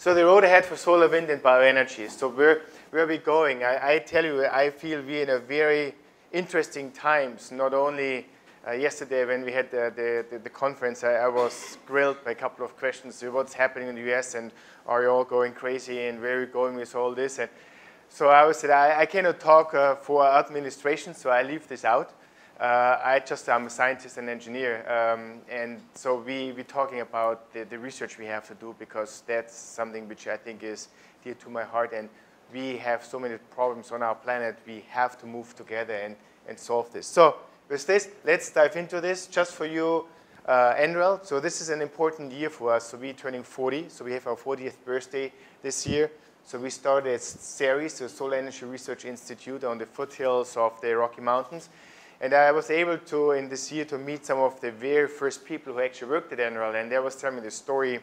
So the road ahead for solar, wind, and bioenergy. So where are we going? I tell you, I feel we're in a very interesting times. Not only yesterday when we had the conference, I was grilled by a couple of questions. What's happening in the US, and are you all going crazy, and where are we going with all this? And so I said, I cannot talk for administration, so I leave this out. I'm a scientist and engineer, and so we're talking about the research we have to do, because that's something which I think is dear to my heart, and we have so many problems on our planet. We have to move together and solve this. So with this, let's dive into this. Just for you, NREL. So this is an important year for us. So we're turning 40. So we have our 40th birthday this year. So we started SERIS, the Solar Energy Research Institute, on the foothills of the Rocky Mountains. And I was able to, in this year, to meet some of the very first people who actually worked at NREL. And they was telling me the story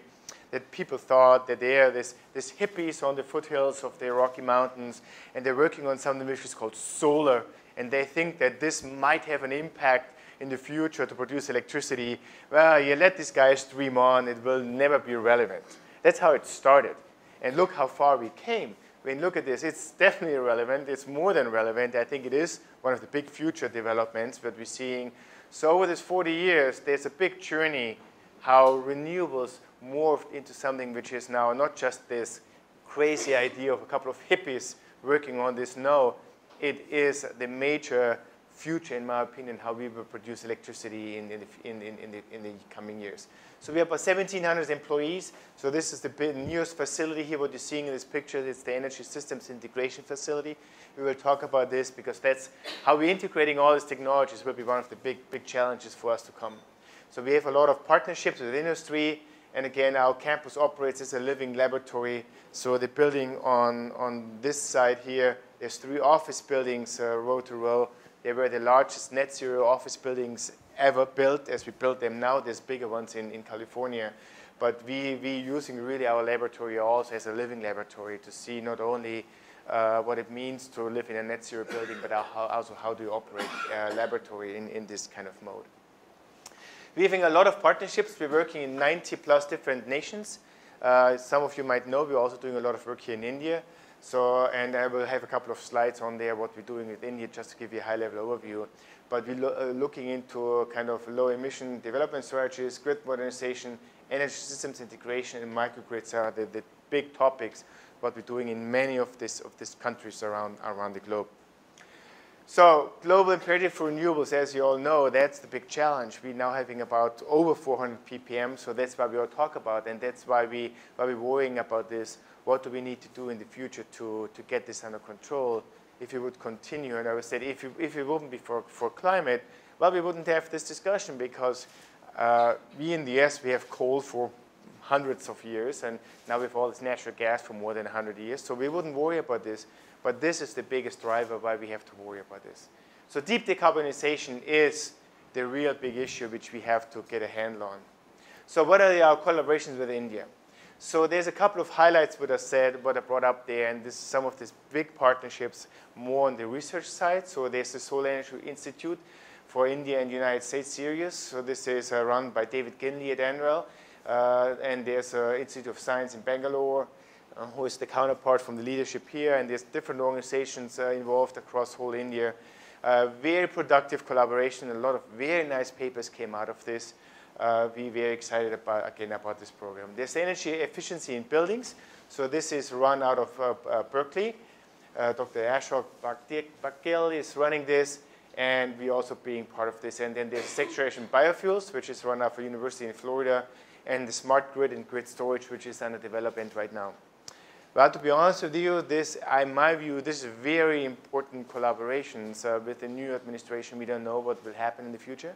that people thought that they are this hippies on the foothills of the Rocky Mountains, and they're working on something which is called solar. And they think that this might have an impact in the future to produce electricity. Well, you let these guys dream on, it will never be relevant. That's how it started. And look how far we came. When you look at this, it's definitely relevant. It's more than relevant. I think it is one of the big future developments that we're seeing. So over this 40 years, there's a big journey how renewables morphed into something which is now not just this crazy idea of a couple of hippies working on this. No, it is the major future, in my opinion, how we will produce electricity in the coming years. So we have about 1,700 employees. So this is the newest facility here. What you're seeing in this picture, it's the Energy Systems Integration Facility. We will talk about this because that's how we're integrating all these technologies will be one of the big challenges for us to come. So we have a lot of partnerships with industry. And again, our campus operates as a living laboratory. So the building on this side here, there's 3 office buildings row to row. They were the largest net zero office buildings ever built. As we build them now, there's bigger ones in California. But we're using really our laboratory also as a living laboratory to see not only what it means to live in a net zero building, but also how do you operate a laboratory in this kind of mode. We're having a lot of partnerships. We're working in 90+ different nations. Some of you might know we're also doing a lot of work here in India. So, and I will have a couple of slides on there what we're doing with India just to give you a high-level overview. But we're looking into kind of low-emission development strategies, grid modernization, energy systems integration, and microgrids are the big topics what we're doing in many of these countries around the globe. So global imperative for renewables, as you all know, that's the big challenge. We're now having about over 400 ppm, so that's why we all talk about, and that's why we're worrying about this. What do we need to do in the future to get this under control? If it would continue, and I would say if it wouldn't be for climate, well, we wouldn't have this discussion because we in the US, we have coal for hundreds of years, and now we have all this natural gas for more than 100 years, so we wouldn't worry about this. But this is the biggest driver why we have to worry about this. So deep decarbonization is the real big issue which we have to get a handle on. So what are our collaborations with India? So there's a couple of highlights what I brought up there, and this is some of these big partnerships more on the research side. So there's the Solar Energy Institute for India and United States series. So this is run by David Ginley at NREL, and there's an Institute of Science in Bangalore, who is the counterpart from the leadership here, and there's different organizations involved across whole India. Very productive collaboration. A lot of very nice papers came out of this. We're very excited about this program. There's energy efficiency in buildings. So this is run out of Berkeley. Dr. Ashok Bakil is running this, and we're also being part of this. And then there's Specialisation Biofuels, which is run out of a university in Florida, and the smart grid and grid storage, which is under development right now. Well, to be honest with you, in my view, this is very important collaborations with the new administration. We don't know what will happen in the future.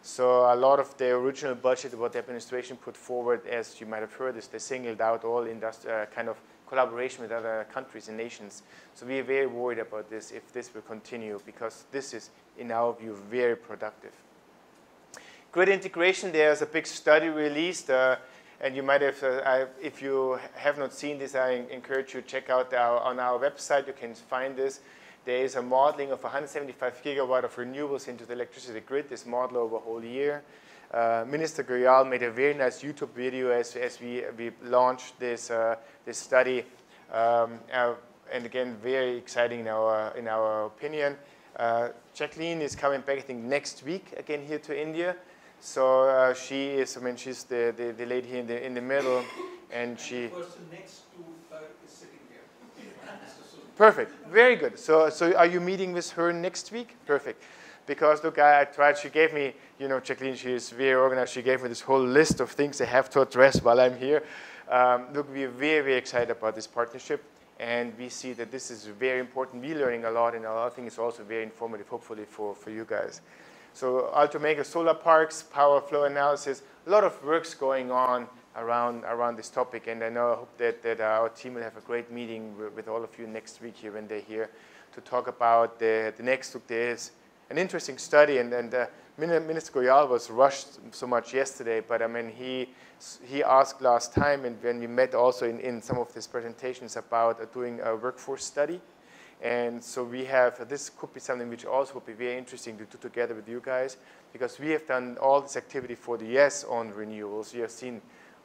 So a lot of the original budget, what the administration put forward, as you might have heard, is they singled out all kind of collaboration with other countries and nations. So we are very worried about this, if this will continue, because this is, in our view, very productive. Grid integration, there's a big study released. And you might have, if you have not seen this, I encourage you to check out on our website. You can find this. There is a modeling of 175 gigawatt of renewables into the electricity grid, this model over a whole year. Minister Goyal made a very nice YouTube video as we launched this study. And again, very exciting in our opinion. Jacqueline is coming back, I think, next week again here to India. So she is, I mean, she's the lady here in the middle, and she. The person next to is sitting here. Perfect, very good. So are you meeting with her next week? Perfect. Because look, I tried. She gave me, you know, Jacqueline. She is very organized. She gave me this whole list of things I have to address while I'm here. Look, we're very, very excited about this partnership. And we see that this is very important. We're learning a lot, and a lot of things is also very informative, hopefully, for you guys. So Ultramega solar parks, power flow analysis, a lot of work's going on around this topic. And I hope that our team will have a great meeting with all of you next week here when they're here to talk about the next look. There is an interesting study, and Minister Goyal was rushed so much yesterday, but I mean, he asked last time, and when we met also in some of these presentations about doing a workforce study. And so we have, this could be something which also would be very interesting to do together with you guys, because we have done all this activity for the US on renewables. You have seen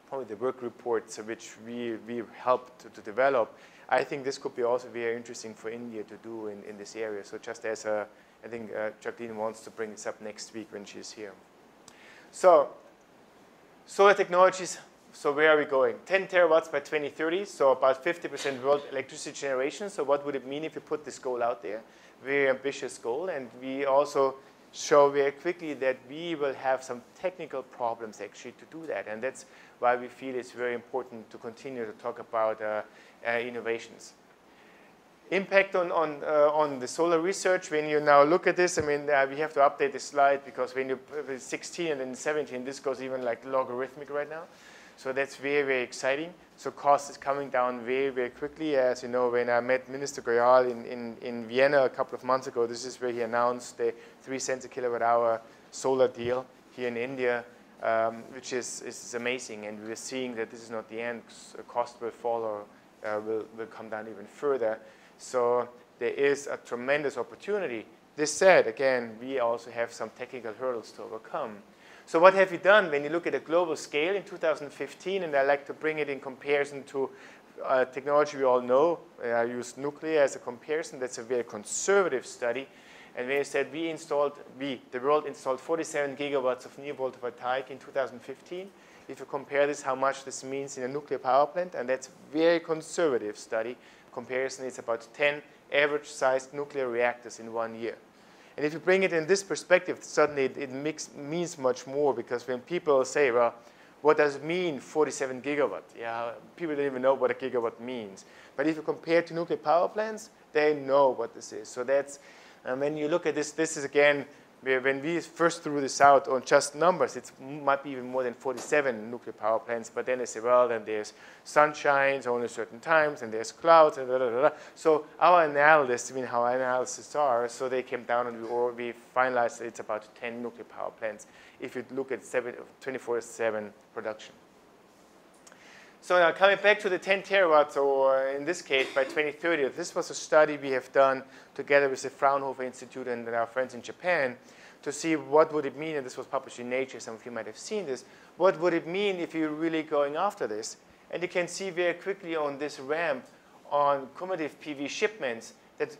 probably the work reports which we helped to develop. I think this could be also very interesting for India to do in this area. So just as I think Jacqueline wants to bring this up next week when she's here. So solar technologies, so where are we going? 10 terawatts by 2030, so about 50% world electricity generation. So what would it mean if you put this goal out there? Very ambitious goal, and we also show very quickly that we will have some technical problems actually to do that, and that's why we feel it's very important to continue to talk about innovations. Impact on the solar research. When you now look at this, I mean, we have to update the slide because when you with 16 and then 17, this goes even like logarithmic right now. So that's very, very exciting. So cost is coming down very, very quickly. As you know, when I met Minister Goyal in Vienna a couple of months ago, this is where he announced the 3 cents a kilowatt hour solar deal here in India, which is amazing. And we're seeing that this is not the end. Cost will follow, will come down even further. So there is a tremendous opportunity. This said, again, we also have some technical hurdles to overcome. So what have we done when you look at a global scale in 2015, and I like to bring it in comparison to technology we all know. I used nuclear as a comparison. That's a very conservative study. And when you said the world installed 47 gigawatts of new photovoltaic in 2015. If you compare this, how much this means in a nuclear power plant, and that's a very conservative study. Comparison is about 10 average-sized nuclear reactors in 1 year. And if you bring it in this perspective, suddenly it means much more, because when people say, well, what does it mean, 47 gigawatt? Yeah, people don't even know what a gigawatt means. But if you compare to nuclear power plants, they know what this is. So that's, when you look at this, this is again, when we first threw this out on just numbers, it might be even more than 47 nuclear power plants. But then they say, well, then there's sunshine only certain times, and there's clouds, and So our analysis, I mean, how our analyses are, so they came down and we finalized that it's about 10 nuclear power plants if you look at 24/7 production. So now coming back to the 10 terawatts, or in this case, by 2030, this was a study we have done together with the Fraunhofer Institute and our friends in Japan to see what would it mean, and this was published in Nature, some of you might have seen this, what would it mean if you're really going after this? And you can see very quickly on this ramp on cumulative PV shipments that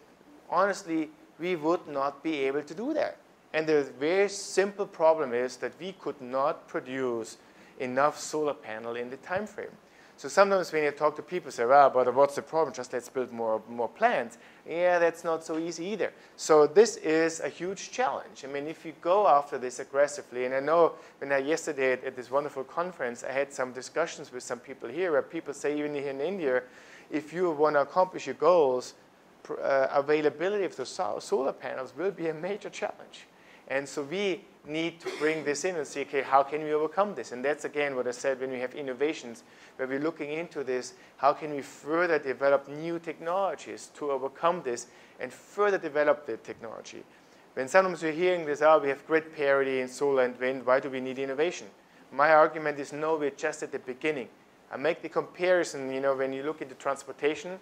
honestly, we would not be able to do that. And the very simple problem is that we could not produce enough solar panel in the time frame. So sometimes when you talk to people, say, well, but what's the problem? Just let's build more plants. Yeah, that's not so easy either. So this is a huge challenge. I mean, if you go after this aggressively, and I know when yesterday at this wonderful conference, I had some discussions with some people here where people say, even here in India, if you want to accomplish your goals, availability of the solar panels will be a major challenge. And so we need to bring this in and see, okay, how can we overcome this? And that's, again, what I said when we have innovations, where we're looking into this, how can we further develop new technologies to overcome this and further develop the technology? When sometimes we're hearing this, we have grid parity in solar and wind, why do we need innovation? My argument is, no, we're just at the beginning. I make the comparison, you know, when you look into transportation,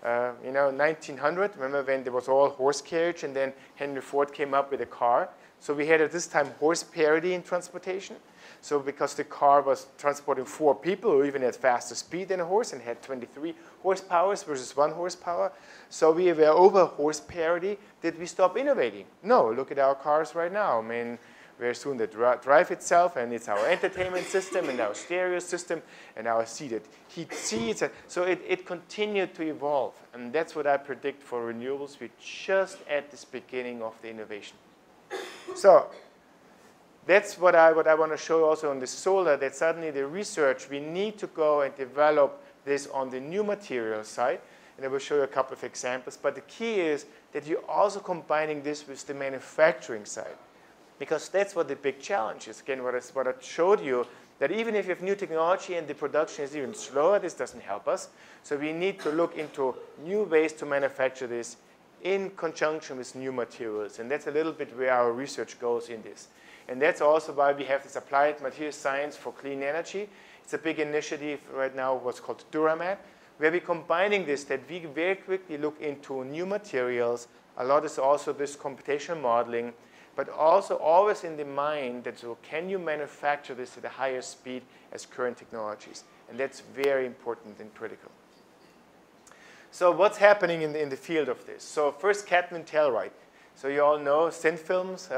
You know, 1900, remember when there was all horse carriage and then Henry Ford came up with a car. So we had at this time horse parity in transportation. So because the car was transporting 4 people who even had faster speed than a horse and had 23 horsepower versus 1 horsepower. So we were over horse parity. Did we stop innovating? No, look at our cars right now. I mean, very soon the drive itself, and it's our entertainment system and our stereo system and our heated seats. So it continued to evolve. And that's what I predict for renewables. We're just at this beginning of the innovation. So that's what I want to show also on the solar, that suddenly the research, we need to go and develop this on the new material side. And I will show you a couple of examples. But the key is that you're also combining this with the manufacturing side. Because that's what the big challenge is. Again, what I showed you, that even if you have new technology and the production is even slower, this doesn't help us. So we need to look into new ways to manufacture this in conjunction with new materials. And that's a little bit where our research goes in this. And that's also why we have this applied material science for clean energy. It's a big initiative right now, what's called Duramat, where we're combining this, that we very quickly look into new materials. A lot is also this computational modeling, but also always in the mind that, so can you manufacture this at a higher speed as current technologies? And that's very important and critical. So what's happening in the field of this? So first, cadmium telluride. So you all know thin films.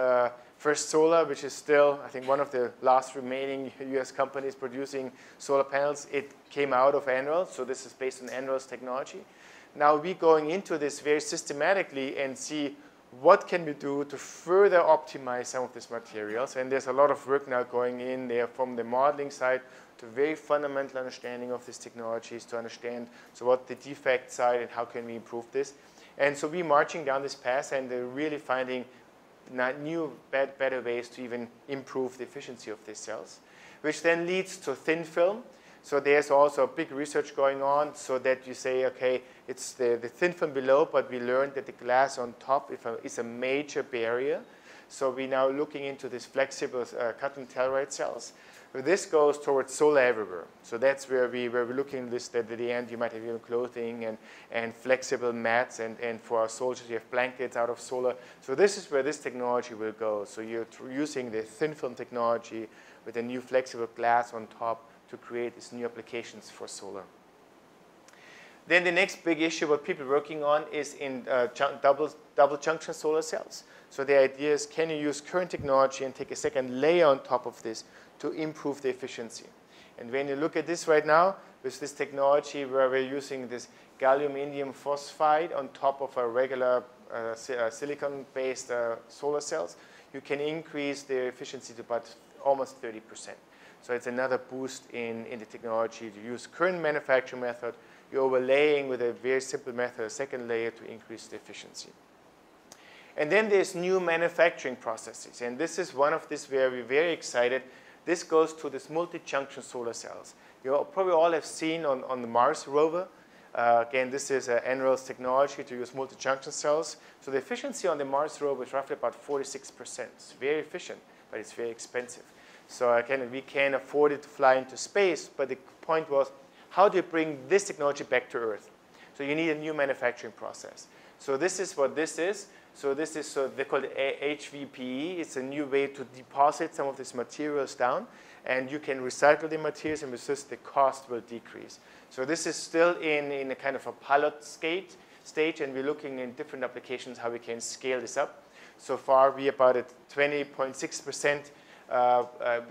First Solar, which is still, I think, one of the last remaining US companies producing solar panels, it came out of NREL. So this is based on NREL's technology. Now we're going into this very systematically and see what can we do to further optimize some of these materials. And there's a lot of work now going in there from the modeling side to very fundamental understanding of these technologies to understand so what the defect side and how can we improve this. And so we're marching down this path and really finding new, better ways to even improve the efficiency of these cells, which then leads to thin film. So there's also a big research going on so that you say, okay, it's the thin film below, but we learned that the glass on top is a major barrier. So we're now looking into these flexible cadmium telluride cells. This goes towards solar everywhere. So that's where we're looking at this, that at the end you might have even clothing and flexible mats, and for our soldiers you have blankets out of solar. So this is where this technology will go. So you're using the thin film technology with a new flexible glass on top to create these new applications for solar. Then the next big issue what people are working on is in double junction solar cells. So the idea is, can you use current technology and take a second layer on top of this to improve the efficiency? And when you look at this right now, with this technology where we're using this gallium indium phosphide on top of a regular silicon-based solar cells, you can increase the efficiency to about almost 30%. So it's another boost in the technology to use current manufacturing method. You're overlaying with a very simple method, a second layer to increase the efficiency. And then there's new manufacturing processes. And this is one of this where we're very excited. This goes to this multi-junction solar cells. You probably all have seen on the Mars rover. Again, this is NREL's technology to use multi-junction cells. So the efficiency on the Mars rover is roughly about 46%. It's very efficient, but it's very expensive. So again, we can afford it to fly into space. But the point was, how do you bring this technology back to Earth? So you need a new manufacturing process. So this is what this is. So this is, so they call it HVPE. It's a new way to deposit some of these materials down. And you can recycle the materials, and with this, the cost will decrease. So this is still in a kind of a pilot stage, and we're looking in different applications how we can scale this up. So far, we're about at 20.6%.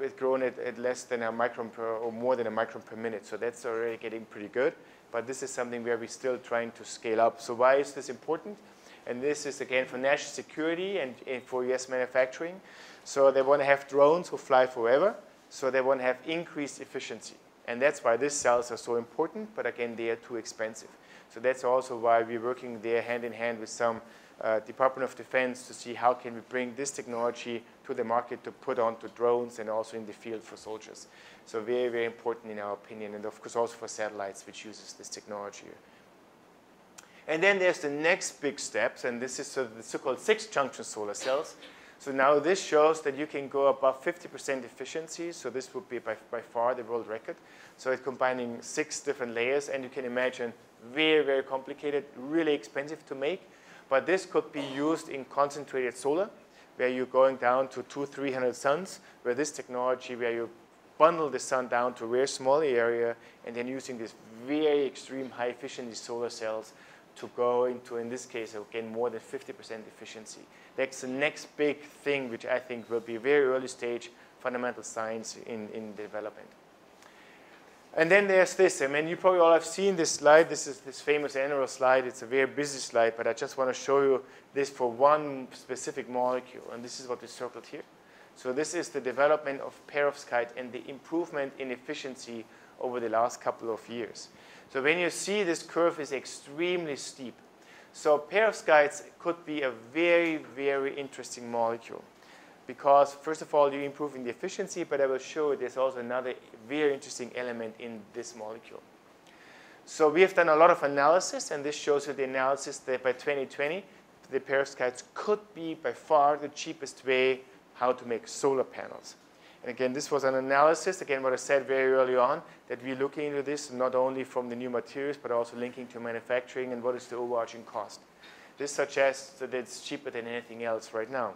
It's grown at less than a micron per, or more than a micron per minute. So that's already getting pretty good. But this is something where we're still trying to scale up. So why is this important? And this is, again, for national security and for US manufacturing. So they want to have drones who fly forever. So they want to have increased efficiency. And that's why these cells are so important. But again, they are too expensive. So that's also why we're working there hand in hand with some Department of Defense to see how can we bring this technology to the market to put onto drones and also in the field for soldiers. So very, very important in our opinion, and of course also for satellites, which uses this technology. And then there's the next big steps, and this is the so-called 6-junction solar cells. So now this shows that you can go above 50% efficiency. So this would be by far the world record. So it's combining 6 different layers, and you can imagine very, very complicated, really expensive to make. But this could be used in concentrated solar, where you're going down to 200-300 suns, where this technology, where you bundle the sun down to a very small area, and then using this very extreme high efficiency solar cells to go into, in this case, again, more than 50% efficiency. That's the next big thing, which I think will be very early stage fundamental science in development. And then there's this. I mean, you probably all have seen this slide. This is this famous NREL slide. It's a very busy slide, but I just want to show you this for one specific molecule, and this is what we circled here. So this is the development of perovskite and the improvement in efficiency over the last couple of years. So when you see this curve is extremely steep. So perovskites could be a very, very interesting molecule because, first of all, you're improving the efficiency, but I will show you there's also another very interesting element in this molecule. So we have done a lot of analysis, and this shows you the analysis that by 2020, the perovskites could be by far the cheapest way how to make solar panels. And again, this was an analysis, again, what I said very early on, that we're looking into this not only from the new materials, but also linking to manufacturing and what is the overarching cost. This suggests that it's cheaper than anything else right now.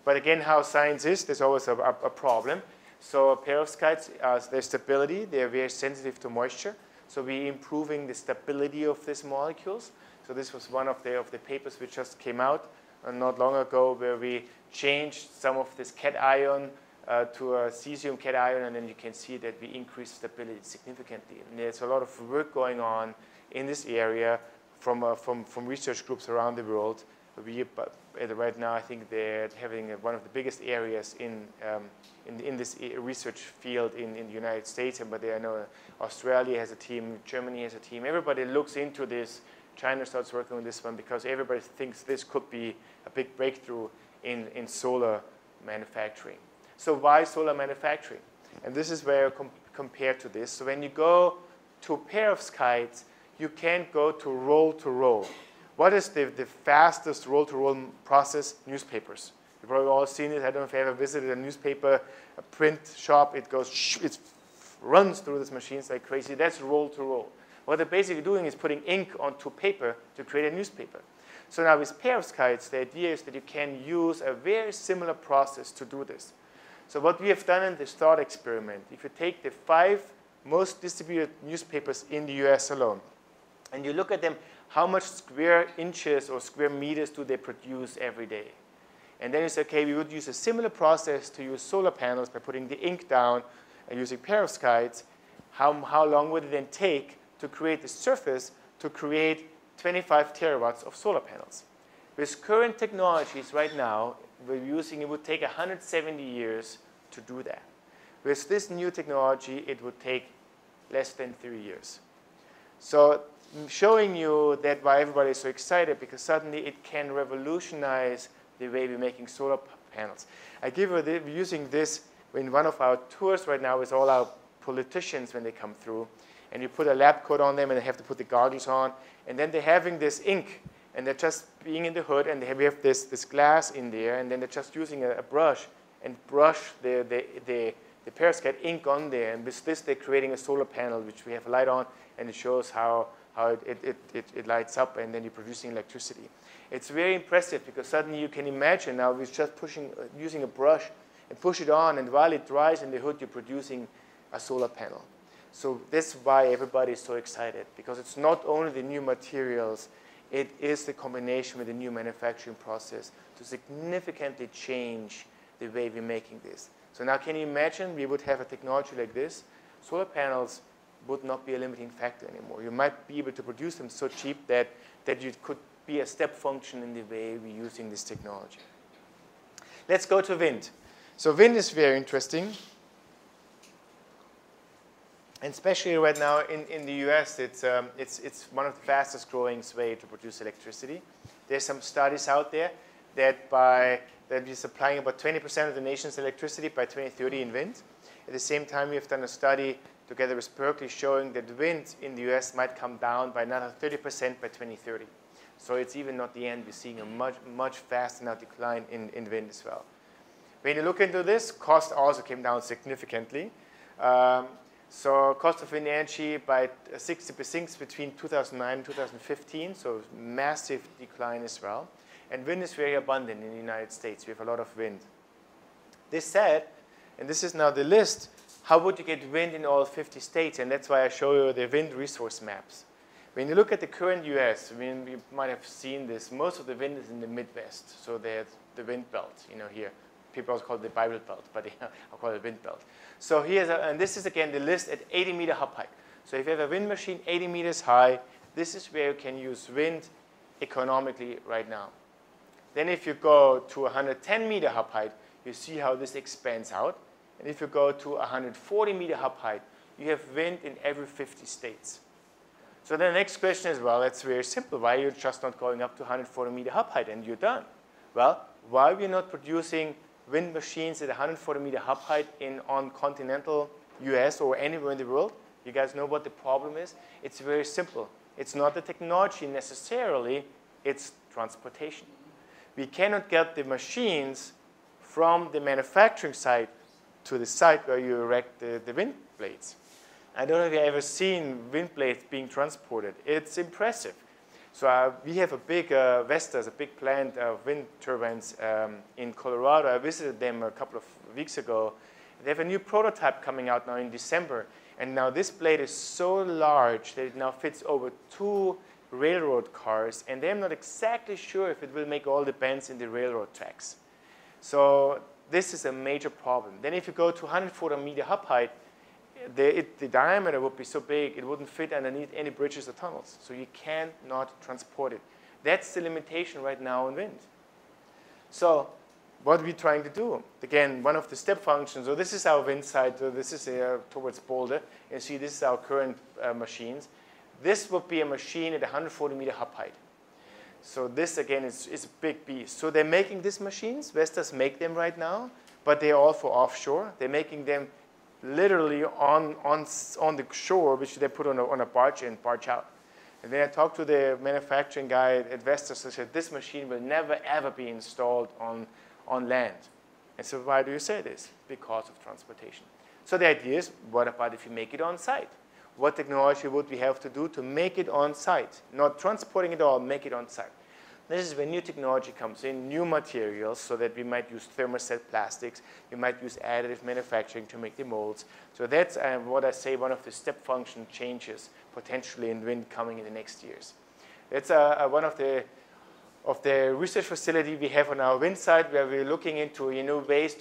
But again, how science is, there's always a problem. So perovskites, their stability, they're very sensitive to moisture. So we're improving the stability of these molecules. So this was one of the papers which just came out not long ago, where we changed some of this cation to a cesium cation, and then you can see that we increase stability significantly. And there's a lot of work going on in this area from research groups around the world. Right now, I think they're having one of the biggest areas in this research field in the United States. But I know Australia has a team, Germany has a team. Everybody looks into this. China starts working on this one because everybody thinks this could be a big breakthrough in solar manufacturing. So why solar manufacturing? And this is where compared to this. So when you go to perovskites, you can't go to roll. What is the fastest roll-to-roll process? Newspapers. You've probably all seen it. I don't know if you ever visited a newspaper, a print shop. It goes, it runs through these machines like crazy. That's roll-to-roll. What they're basically doing is putting ink onto paper to create a newspaper. So now with perovskites, the idea is that you can use a very similar process to do this. So what we have done in this thought experiment, if you take the 5 most distributed newspapers in the US alone, and you look at them, how much square inches or square meters do they produce every day? And then you say, okay, we would use a similar process to use solar panels by putting the ink down and using perovskites. How long would it then take to create the surface to create 25 terawatts of solar panels? With current technologies right now, it would take 170 years to do that. With this new technology, it would take less than 3 years. So I'm showing you that why everybody is so excited, because suddenly it can revolutionize the way we're making solar panels. I give you we're using this in one of our tours right now with all our politicians when they come through. And you put a lab coat on them, and they have to put the goggles on. And then they're having this ink, and they're just being in the hood, and we have this glass in there, and then they're just using a brush and brush the perovskite ink on there. And with this, they're creating a solar panel, which we have a light on, and it shows how it lights up, and then you're producing electricity. It's very impressive because suddenly you can imagine now we're just using a brush and push it on, and while it dries in the hood, you're producing a solar panel. So that's why everybody is so excited, because it's not only the new materials, it is the combination with the new manufacturing process to significantly change the way we're making this. So now can you imagine we would have a technology like this? Solar panels would not be a limiting factor anymore. You might be able to produce them so cheap that you could be a step function in the way we're using this technology. Let's go to wind. So wind is very interesting. And especially right now in the US, it's one of the fastest growing ways to produce electricity. There's some studies out there that we're supplying about 20% of the nation's electricity by 2030 in wind. At the same time, we have done a study together with Berkeley showing that wind in the US might come down by another 30% by 2030. So it's even not the end. We're seeing a much faster now decline in wind as well. When you look into this, cost also came down significantly. So cost of wind energy by 60% between 2009 and 2015, so massive decline as well. And wind is very abundant in the United States. We have a lot of wind. This said, and this is now the list, how would you get wind in all 50 states? And that's why I show you the wind resource maps. When you look at the current US, I mean, you might have seen this, most of the wind is in the Midwest. So there's the wind belt, you know, here. People also call it the Bible belt, but I'll call it wind belt. So here's, and this is again the list at 80-meter hub height. So if you have a wind machine 80 meters high, this is where you can use wind economically right now. Then if you go to 110-meter hub height, you see how this expands out. And if you go to 140-meter hub height, you have wind in every 50 states. So the next question is, well, it's very simple. Why are you just not going up to 140-meter hub height and you're done? Well, why are we not producing wind machines at 140-meter hub height on continental US or anywhere in the world? You guys know what the problem is? It's very simple. It's not the technology necessarily, it's transportation. We cannot get the machines from the manufacturing site to the site where you erect the wind blades. I don't know if you've ever seen wind blades being transported. It's impressive. So we have a big, Vestas, a big plant of wind turbines in Colorado. I visited them a couple of weeks ago. They have a new prototype coming out now in December. And now this blade is so large that it now fits over 2 railroad cars. And they're not exactly sure if it will make all the bends in the railroad tracks. So this is a major problem. Then if you go to 140-meter hub height, the diameter would be so big, it wouldn't fit underneath any bridges or tunnels. So you cannot transport it. That's the limitation right now in wind. So what are we trying to do? Again, one of the step functions, so this is our wind side, so this is towards Boulder. You see this is our current machines. This would be a machine at 140-meter hub height. So this, again, is a big beast. So they're making these machines. Vestas make them right now, but they're all for offshore. They're making them literally on the shore, which they put on a barge and barge out. And then I talked to the manufacturing guy at Vestas. I said, this machine will never, ever be installed on land. And so why do you say this? Because of transportation. So the idea is, what about if you make it on site? What technology would we have to do to make it on site? Not transporting it all, make it on site. This is where new technology comes in, new materials, so that we might use thermoset plastics. We might use additive manufacturing to make the molds. So that's what I say, one of the step function changes potentially in wind coming in the next years. That's one of the research facility we have on our wind side, where we're looking into ways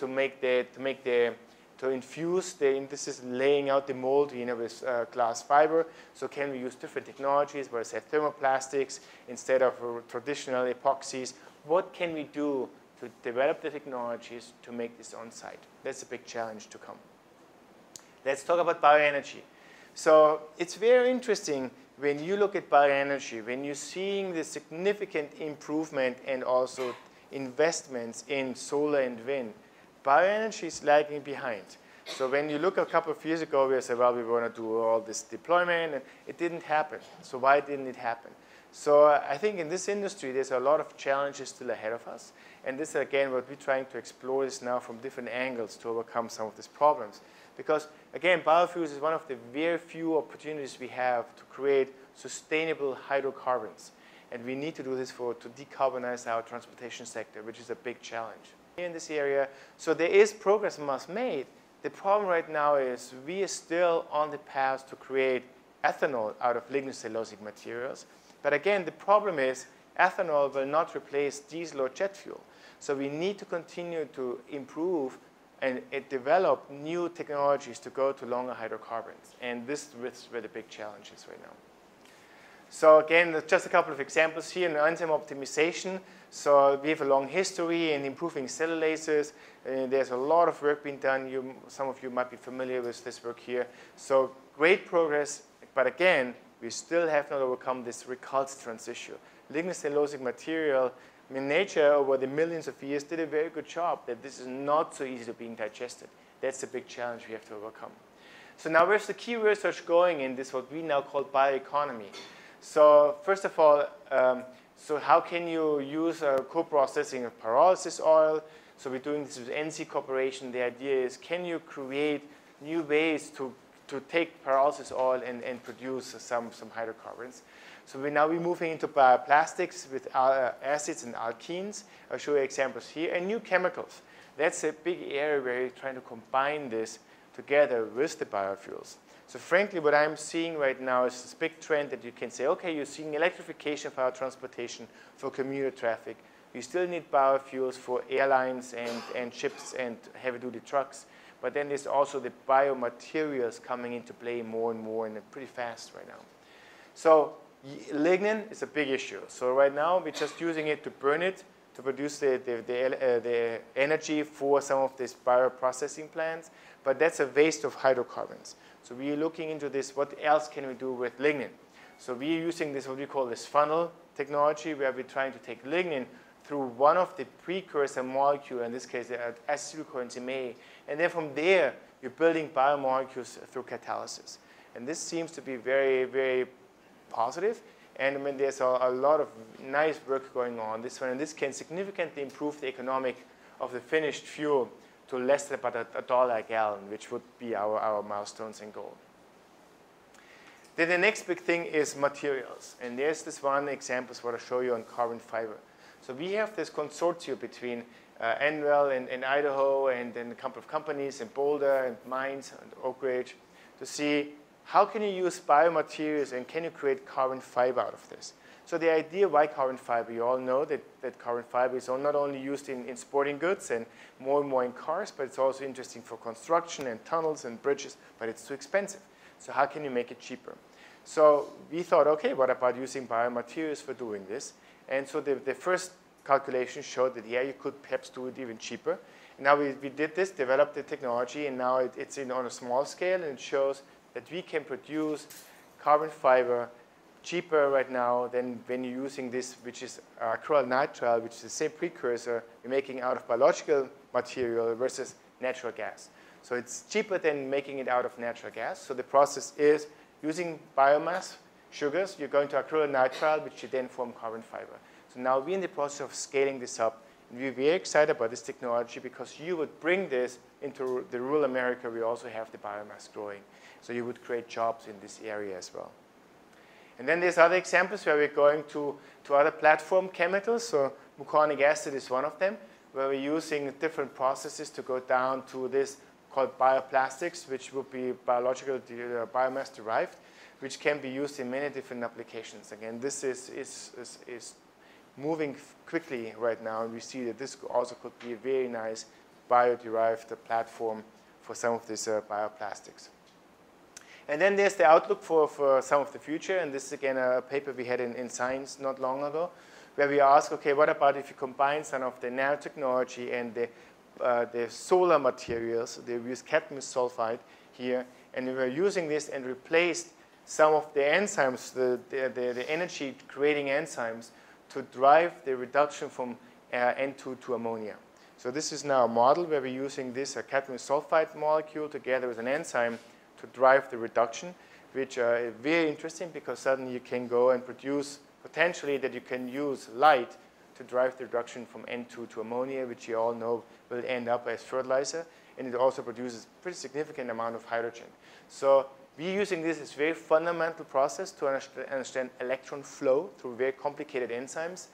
to infuse this is laying out the mold with glass fiber. So can we use different technologies, where I say thermoplastics instead of traditional epoxies? What can we do to develop the technologies to make this on site? That's a big challenge to come. Let's talk about bioenergy. So it's very interesting when you look at bioenergy, when you're seeing the significant improvement and also investments in solar and wind. Bioenergy is lagging behind. So when you look a couple of years ago, we said, well, we want to do all this deployment, and it didn't happen. So why didn't it happen? So I think in this industry, there's a lot of challenges still ahead of us. And this, again, what we're trying to explore is now from different angles to overcome some of these problems. Because, again, biofuels is one of the very few opportunities we have to create sustainable hydrocarbons. And we need to do this to decarbonize our transportation sector, which is a big challenge in this area. So there is progress must made. The problem right now is we are still on the path to create ethanol out of lignin cellulosic materials. But again, the problem is ethanol will not replace diesel or jet fuel. So we need to continue to improve and develop new technologies to go to longer hydrocarbons. And this is where the big challenge is right now. So again, just a couple of examples here in enzyme optimization. So we have a long history in improving cellulases. There's a lot of work being done. Some of you might be familiar with this work here. So great progress, but again, we still have not overcome this recalcitrance issue. Lignin cellulosic material, I mean, nature over the millions of years did a very good job that this is not so easy to being digested. That's the big challenge we have to overcome. So now where's the key research going in this, what we now call bioeconomy? So first of all, so how can you use co-processing of pyrolysis oil? So we're doing this with NC Corporation. The idea is, can you create new ways to to take pyrolysis oil and produce some hydrocarbons. So we're moving into bioplastics with acids and alkenes. I'll show you examples here, and new chemicals. That's a big area where you're trying to combine this together with the biofuels. So frankly, what I'm seeing right now is this big trend that you can say, okay, you're seeing electrification for our transportation, for commuter traffic. You still need biofuels for airlines and ships and heavy-duty trucks. But then there's also the biomaterials coming into play more and more, and pretty fast right now. So lignin is a big issue. So right now, we're just using it to burn it, to produce the energy for some of these bioprocessing plants. But that's a waste of hydrocarbons. So we're looking into this, what else can we do with lignin? So we're using this, what we call this funnel technology, where we're trying to take lignin through one of the precursor molecule, in this case, the acetylcoenzyme A. And then from there, you're building biomolecules through catalysis. And this seems to be very, very positive. And I mean, there's a lot of nice work going on this one. And this can significantly improve the economic of the finished fuel to less than about $1 a gallon, which would be our milestones and goal. Then the next big thing is materials. And there's this one example is what I'll show you on carbon fiber. So we have this consortium between NREL in Idaho and then a couple of companies in Boulder and Mines and Oak Ridge to see how can you use biomaterials and can you create carbon fiber out of this. So the idea why carbon fiber, you all know that carbon fiber is not only used in sporting goods and more in cars, but it's also interesting for construction and tunnels and bridges, but it's too expensive. So how can you make it cheaper? So we thought, okay, what about using biomaterials for doing this? And so the first calculation showed that, yeah, you could perhaps do it even cheaper. And now we did this, developed the technology, and now it's on a small scale, and it shows that we can produce carbon fiber cheaper right now than when you're using this, which is acrylonitrile, which is the same precursor you're making out of biological material versus natural gas. So it's cheaper than making it out of natural gas. So the process is using biomass, sugars, you're going to acrylonitrile, which you then form carbon fiber. So now we're in the process of scaling this up. And we're very excited about this technology because you would bring this into the rural America. We also have the biomass growing. So you would create jobs in this area as well. And then there's other examples where we're going to other platform chemicals. So muconic acid is one of them, where we're using different processes to go down to this called bioplastics, which would be biological biomass derived, which can be used in many different applications. Again, this is moving quickly right now, and we see that this also could be a very nice bio-derived platform for some of these bioplastics. And then there's the outlook for some of the future, and this is again a paper we had in Science not long ago, where we ask, okay, what about if you combine some of the nanotechnology and the solar materials? They use cadmium sulfide here, and we were using this and replaced some of the enzymes, the energy-creating enzymes, to drive the reduction from N2 to ammonia. So this is now a model where we're using this cadmium sulfide molecule together with an enzyme to drive the reduction, which is very interesting because suddenly you can go and produce potentially that you can use light to drive the reduction from N2 to ammonia, which you all know will end up as fertilizer, and it also produces a pretty significant amount of hydrogen. So we're using this as a very fundamental process to understand electron flow through very complicated enzymes,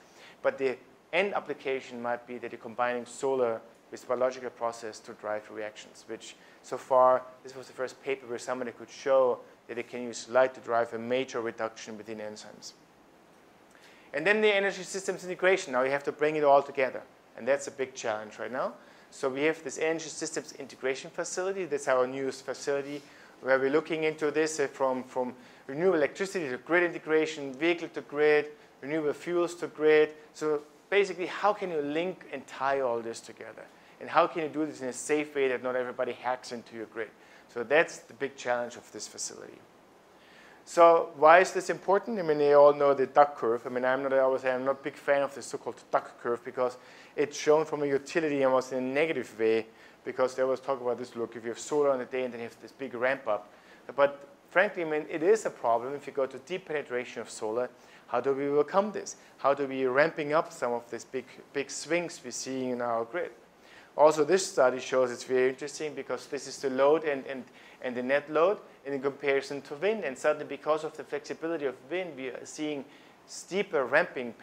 but the end application might be that you're combining solar with biological process to drive reactions, which so far, this was the first paper where somebody could show that they can use light to drive a major reduction within enzymes. And then the energy systems integration. Now you have to bring it all together, and that's a big challenge right now. So we have this energy systems integration facility. That's our newest facility, where we're looking into this from renewable electricity to grid integration, vehicle to grid, renewable fuels to grid. So basically, how can you link and tie all this together? And how can you do this in a safe way that not everybody hacks into your grid? So that's the big challenge of this facility. So why is this important? I mean, you all know the duck curve. I mean, I always say I'm not a big fan of the so-called duck curve because it's shown from a utility almost in a negative way, because they always talk about this, look, if you have solar on the day and then you have this big ramp up. But frankly, I mean, it is a problem if you go to deep penetration of solar. How do we overcome this? How do we ramping up some of these big swings we're seeing in our grid? Also, this study shows it's very interesting because this is the load and the net load in comparison to wind. And suddenly, because of the flexibility of wind, we are seeing steeper ramping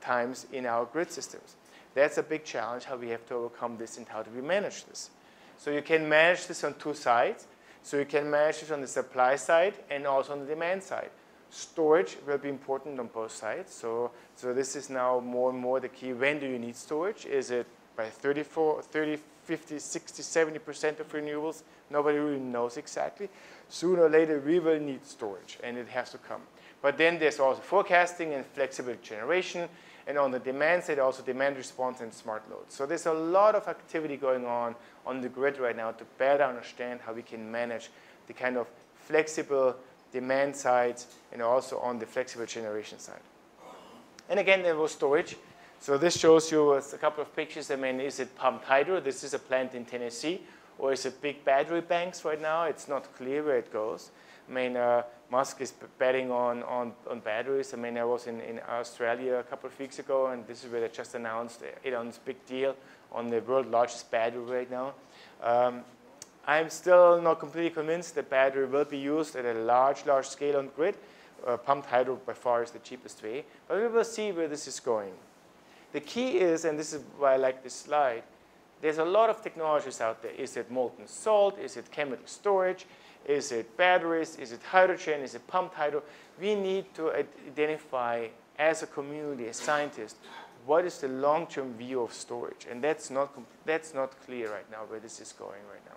times in our grid systems. That's a big challenge, how we have to overcome this and how do we manage this. So you can manage this on two sides. So you can manage it on the supply side and also on the demand side. Storage will be important on both sides. So this is now more and more the key. When do you need storage? Is it by 30, 50, 60, 70% of renewables? Nobody really knows exactly. Sooner or later, we will need storage, and it has to come. But then there's also forecasting and flexible generation. And on the demand side, also demand response and smart loads. So there's a lot of activity going on the grid right now to better understand how we can manage the kind of flexible demand sides and also on the flexible generation side. And again, there was storage. So this shows you a couple of pictures. I mean, is it pumped hydro? This is a plant in Tennessee. Or is it big battery banks right now? It's not clear where it goes. I mean, Musk is betting on batteries. I mean, I was in Australia a couple of weeks ago, and this is where they just announced Elon's big deal on the world's largest battery right now. I'm still not completely convinced that battery will be used at a large scale on grid. Pumped hydro by far is the cheapest way, but we will see where this is going. The key is, and this is why I like this slide, there's a lot of technologies out there. Is it molten salt? Is it chemical storage? Is it batteries? Is it hydrogen? Is it pumped hydro? We need to identify, as a community, as scientists, what is the long-term view of storage? And that's not clear right now where this is going right now.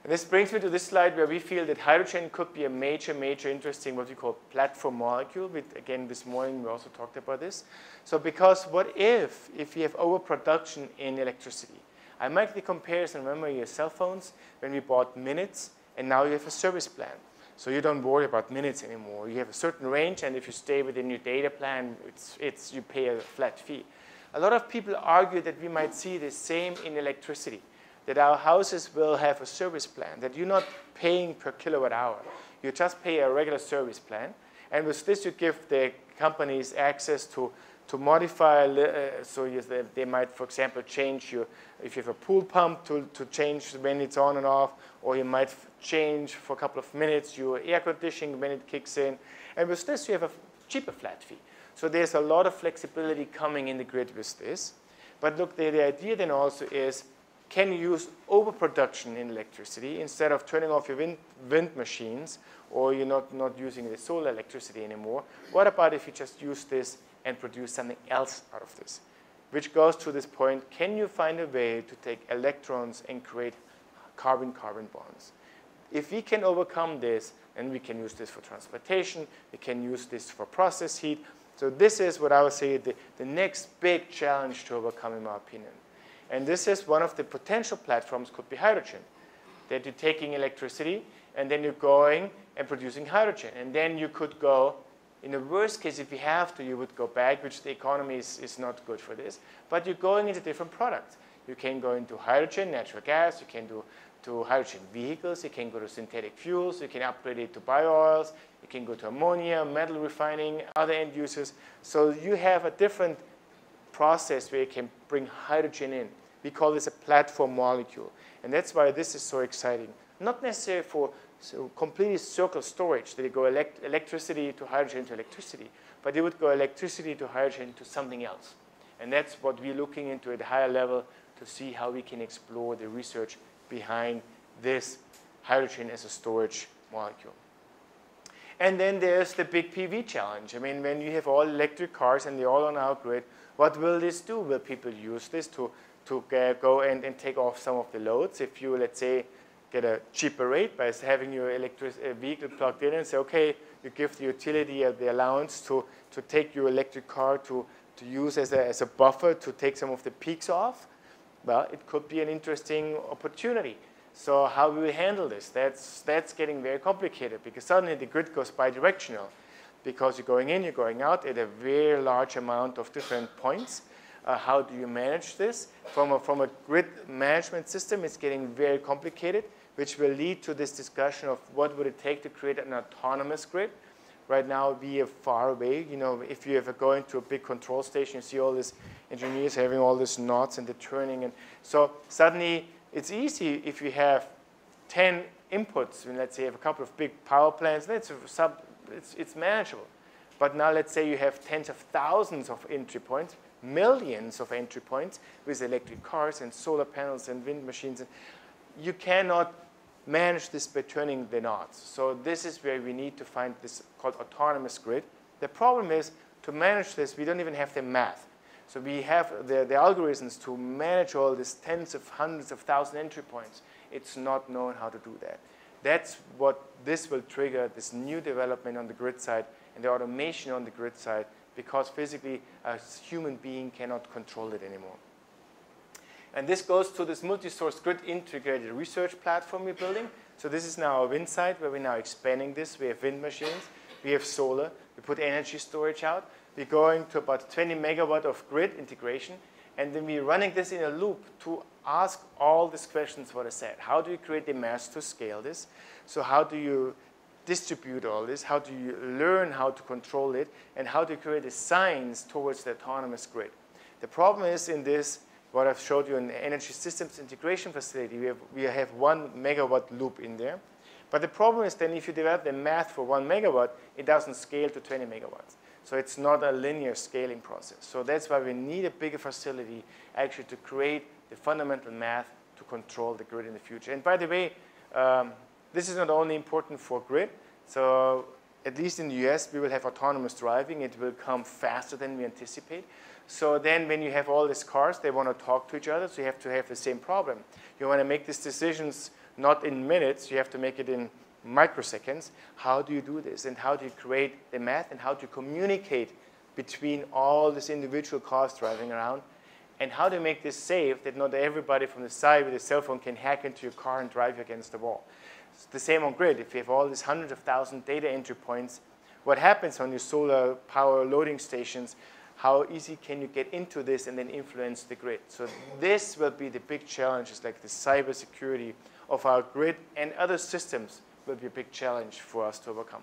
And this brings me to this slide where we feel that hydrogen could be a major interesting, what we call platform molecule. Again, this morning we also talked about this. So because what if we have overproduction in electricity? I make the comparison, remember your cell phones, when we bought minutes, and now you have a service plan. So you don't worry about minutes anymore. You have a certain range, and if you stay within your data plan, you pay a flat fee. A lot of people argue that we might see the same in electricity, that our houses will have a service plan, that you're not paying per kilowatt hour. You just pay a regular service plan, and with this you give the companies access to modify, they might, for example, change if you have a pool pump to change when it's on and off, or you might change for a couple of minutes your air conditioning when it kicks in. And with this, you have a cheaper flat fee. So there's a lot of flexibility coming in the grid with this. But look, the idea then also is, can you use overproduction in electricity instead of turning off your wind machines, or you're not using the solar electricity anymore? What about if you just use this and produce something else out of this? Which goes to this point, can you find a way to take electrons and create carbon-carbon bonds? If we can overcome this, and we can use this for transportation, we can use this for process heat. So this is what I would say the next big challenge to overcome, in my opinion. And this is one of the potential platforms, could be hydrogen. That you're taking electricity, and then you're going and producing hydrogen. And then you could go, in the worst case, if you have to, you would go back, which the economy is not good for this. But you're going into different products. You can go into hydrogen, natural gas. You can do to hydrogen vehicles. You can go to synthetic fuels. You can upgrade it to bio-oils. You can go to ammonia, metal refining, other end uses. So you have a different process where you can bring hydrogen in. We call this a platform molecule. And that's why this is so exciting. Not necessarily for completely circle storage, that you go electricity to hydrogen to electricity, but you would go electricity to hydrogen to something else. And that's what we're looking into at a higher level to see how we can explore the research behind this hydrogen as a storage molecule. And then there's the big PV challenge. I mean, when you have all electric cars and they're all on our grid, what will this do? Will people use this to go and take off some of the loads? If you, let's say, get a cheaper rate by having your electric vehicle plugged in and say, okay, you give the utility the allowance to take your electric car to use as a buffer to take some of the peaks off, well, it could be an interesting opportunity. So how will we handle this? That's getting very complicated because suddenly the grid goes bidirectional because you're going in, you're going out at a very large amount of different points. How do you manage this? From a grid management system, it's getting very complicated, which will lead to this discussion of what would it take to create an autonomous grid. Right now, we are far away. You know, if you ever go into a big control station, you see all these engineers having all these knots and the turning. And so suddenly it's easy if you have 10 inputs. And let's say you have a couple of big power plants, it's manageable. But now let's say you have tens of thousands of entry points, millions of entry points with electric cars and solar panels and wind machines. You cannot manage this by turning the knots. So this is where we need to find this called autonomous grid. The problem is, to manage this, we don't even have the math. So we have the algorithms to manage all these tens of hundreds of thousand entry points. It's not known how to do that. That's what this will trigger, this new development on the grid side and the automation on the grid side, because physically a human being cannot control it anymore. And this goes to this multi-source grid integrated research platform we're building. So this is now our wind site where we're now expanding this. We have wind machines, we have solar, we put energy storage out. We're going to about 20 megawatt of grid integration. And then we're running this in a loop to ask all these questions what I said. How do you create the mass to scale this? So how do you distribute all this? How do you learn how to control it? And how do you create a science towards the autonomous grid? The problem is in this, what I've showed you in the energy systems integration facility, we have 1 megawatt loop in there. But the problem is then if you develop the math for 1 megawatt, it doesn't scale to 20 megawatts. So it's not a linear scaling process. So that's why we need a bigger facility actually to create the fundamental math to control the grid in the future. And by the way, this is not only important for grid. So at least in the US, we will have autonomous driving. It will come faster than we anticipate. So then when you have all these cars, they want to talk to each other. So you have to have the same problem. You want to make these decisions not in minutes. You have to make it in microseconds. How do you do this? And how do you create the math? And how do you communicate between all these individual cars driving around? And how do you make this safe that not everybody from the side with a cell phone can hack into your car and drive you against the wall? It's the same on grid. If you have all these hundreds of thousand data entry points, what happens on your solar power loading stations? How easy can you get into this and then influence the grid? So this will be the big challenges, like the cybersecurity of our grid and other systems will be a big challenge for us to overcome.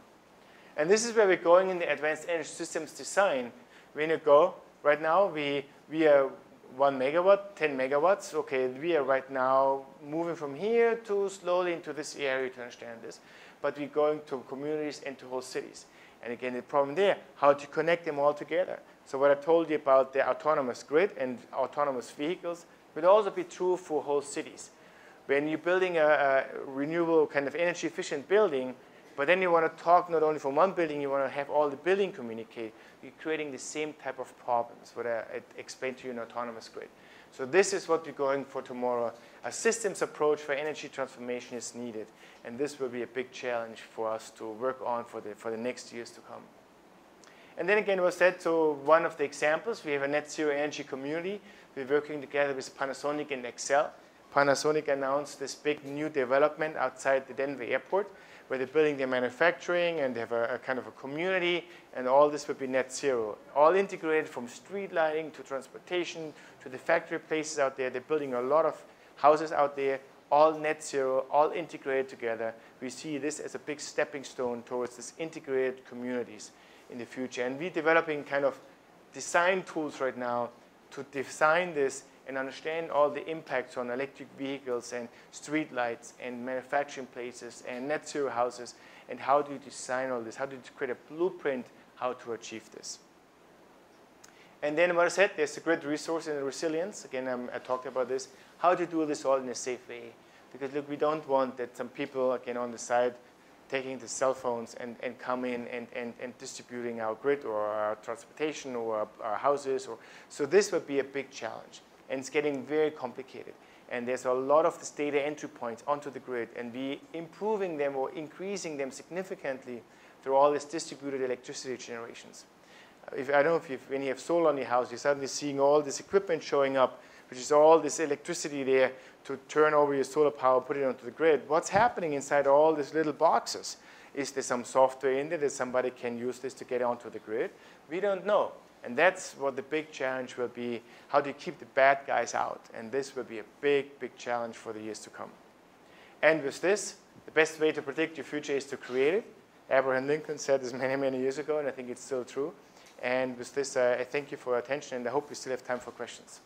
And this is where we're going in the advanced energy systems design. We're going to go, right now, we are 1 megawatt, 10 megawatts. Okay, we are right now moving from here to slowly into this area to understand this. But we're going to communities and to whole cities. And again, the problem there, how to connect them all together. So what I told you about the autonomous grid and autonomous vehicles will also be true for whole cities. When you're building a renewable kind of energy efficient building, but then you want to talk not only from one building, you want to have all the building communicate, you're creating the same type of problems, what I explained to you in autonomous grid. So this is what we're going for tomorrow. A systems approach for energy transformation is needed. And this will be a big challenge for us to work on for the next years to come. And then again, was said, so one of the examples, we have a net zero energy community. We're working together with Panasonic and Excel. Panasonic announced this big new development outside the Denver airport, where they're building their manufacturing and they have a kind of a community, and all this will be net zero. All integrated from street lighting to transportation to the factory places out there. They're building a lot of houses out there, all net zero, all integrated together. We see this as a big stepping stone towards this integrated communities in the future. And we're developing kind of design tools right now to design this and understand all the impacts on electric vehicles and street lights and manufacturing places and net zero houses, and how do you design all this? How do you create a blueprint how to achieve this? And then what I said, there's the grid resource and resilience. Again, I talked about this. How to do this all in a safe way. Because look, we don't want that some people, again, on the side taking the cell phones and come in and distributing our grid or our transportation or our houses. So this would be a big challenge. And it's getting very complicated. And there's a lot of this data entry points onto the grid, and we improving them or increasing them significantly through all these distributed electricity generations. I don't know if when you have solar on your house, you're suddenly seeing all this equipment showing up, which is all this electricity there to turn over your solar power, put it onto the grid. What's happening inside all these little boxes? Is there some software in there that somebody can use this to get onto the grid? We don't know. And that's what the big challenge will be. How do you keep the bad guys out? And this will be a big, big challenge for the years to come. And with this, the best way to predict your future is to create it. Abraham Lincoln said this many, many years ago, and I think it's still true. And with this, I thank you for your attention, and I hope we still have time for questions.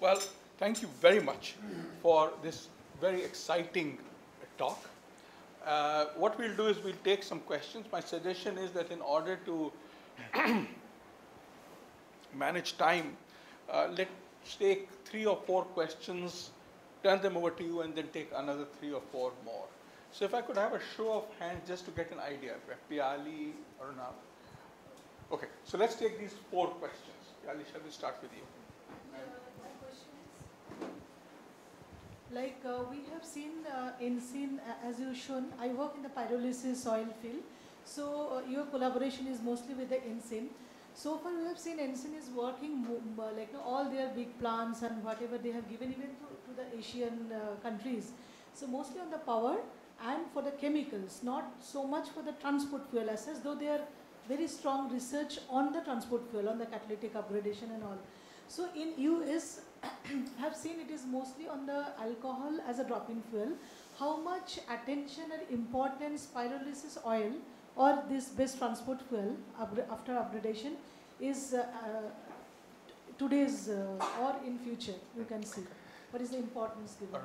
Well, thank you very much for this very exciting talk. What we'll do is we'll take some questions. My suggestion is that in order to manage time, let's take 3 or 4 questions, turn them over to you, and then take another 3 or 4 more. So if I could have a show of hands just to get an idea. Piali, Arnav. Okay, so let's take these 4 questions. Piali, shall we start with you? My question is, like we have seen Enzyme, as you've shown, I work in the pyrolysis oil field. So your collaboration is mostly with the Enzyme. So far we have seen Enzyme is working like all their big plants and whatever they have given even to the Asian countries. So mostly on the power and for the chemicals, not so much for the transport fuel as such, though they are very strong research on the transport fuel, on the catalytic upgradation and all. So in US, have seen it is mostly on the alcohol as a drop-in fuel. How much attention and importance pyrolysis oil or this best transport fuel after upgradation is today's or in future, you can see. What is the importance given?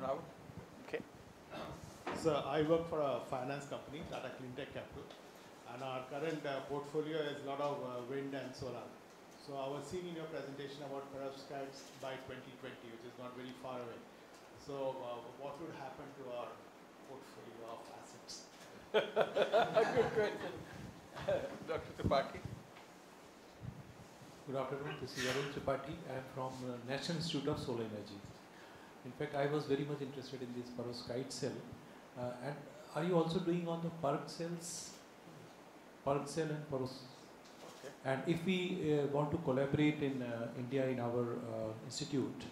Okay. So I work for a finance company, Tata Cleantech Capital, and our current portfolio is a lot of wind and solar. So I was seeing in your presentation about Perovskite by 2020, which is not very far away. So what would happen to our portfolio of assets? Good question. Dr. Tripathi. Good afternoon, this is Arun Tripathi. I am from National Institute of Solar Energy. In fact, I was very much interested in this Perovskite cell. And are you also doing on the PERG cells? PERG cell and Perovskite? Okay. And if we want to collaborate in India in our institute,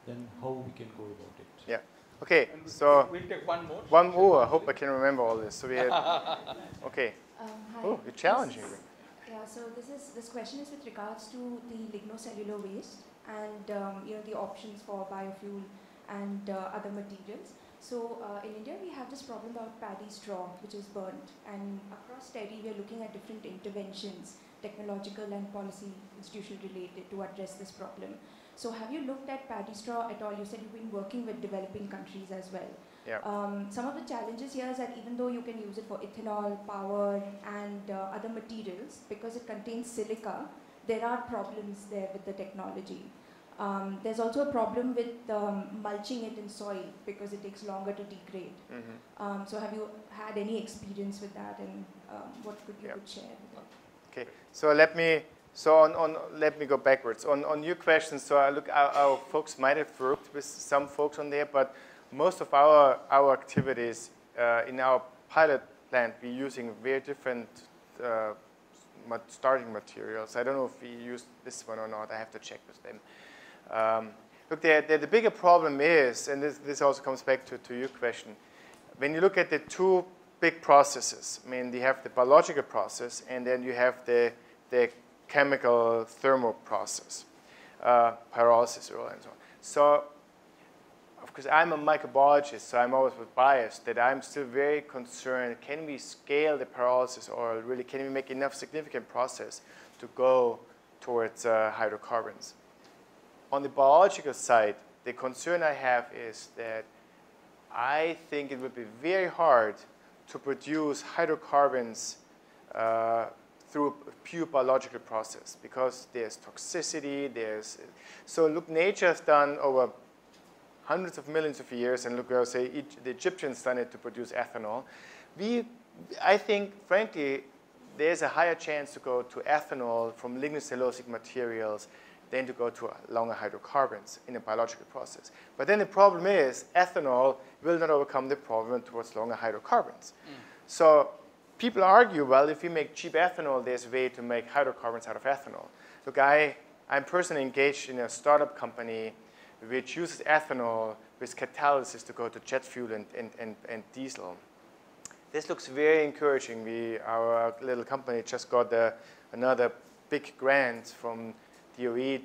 then how we can go about it? Yeah. Okay. So we'll take one more. One more. I hope I can remember all this. So we had. Okay. Hi. Oh, you're challenging me. Yeah. So this question is with regards to the lignocellular waste and the options for biofuel and other materials. So in India, we have this problem about paddy straw, which is burnt. And across TERI, we are looking at different interventions, technological and policy institutional related, to address this problem. So have you looked at paddy straw at all? You said you've been working with developing countries as well. Yeah. Some of the challenges here is that even though you can use it for ethanol, power, and other materials, because it contains silica, there are problems there with the technology. There's also a problem with mulching it in soil because it takes longer to degrade. Mm-hmm. So have you had any experience with that, and what could you could share with that? Okay. So let me go backwards on your question. So our folks might have worked with some folks on there, but most of our activities in our pilot plant, we're using very different starting materials. I don't know if we use this one or not. I have to check with them. Look, the bigger problem is, and this also comes back to your question, when you look at the 2 big processes, I mean, you have the biological process, and then you have the chemical thermal process, pyrolysis, and so on. So, of course, I'm a microbiologist, so I'm always biased that I'm still very concerned, can we scale the pyrolysis oil? Really, can we make enough significant process to go towards hydrocarbons? On the biological side, the concern I have is that I think it would be very hard to produce hydrocarbons through a pure biological process because there's toxicity, so look, nature has done over hundreds of millions of years, and look, I'll say the Egyptians done it to produce ethanol. I think, frankly, there's a higher chance to go to ethanol from lignocellulosic materials than to go to longer hydrocarbons in a biological process. But then the problem is ethanol will not overcome the problem towards longer hydrocarbons. So people argue, well, if we make cheap ethanol, there's a way to make hydrocarbons out of ethanol. Look, I'm personally engaged in a startup company which uses ethanol with catalysis to go to jet fuel and diesel. This looks very encouraging. Our little company just got another big grant from DOE,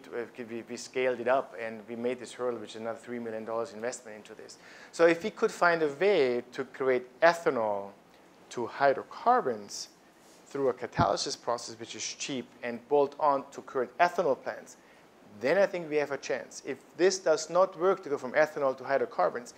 we scaled it up and we made this hurdle, which is another $3 million investment into this. So if we could find a way to create ethanol to hydrocarbons through a catalysis process which is cheap and bolt on to current ethanol plants, then I think we have a chance. If this does not work to go from ethanol to hydrocarbons,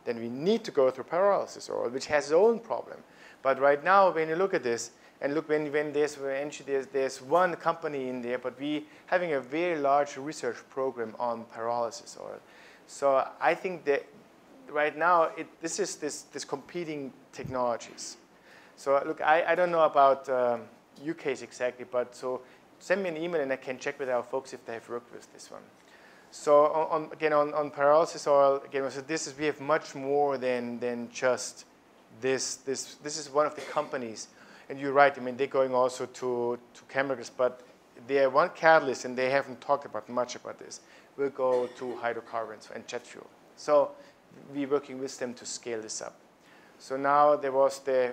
then we need to go through pyrolysis oil, which has its own problem. But right now, when you look at this, and look, when there's one company in there, but we having a very large research program on pyrolysis oil. So I think that right now, this is competing technologies. So look, I don't know about your case exactly, but so send me an email and I can check with our folks if they have worked with this one. So on pyrolysis oil, again, so we have much more than just this. This is one of the companies. And you're right, I mean, they're going also to chemicals, but they are one catalyst, and they haven't talked much about this. We'll go to hydrocarbons and jet fuel. So we're working with them to scale this up. So now there was the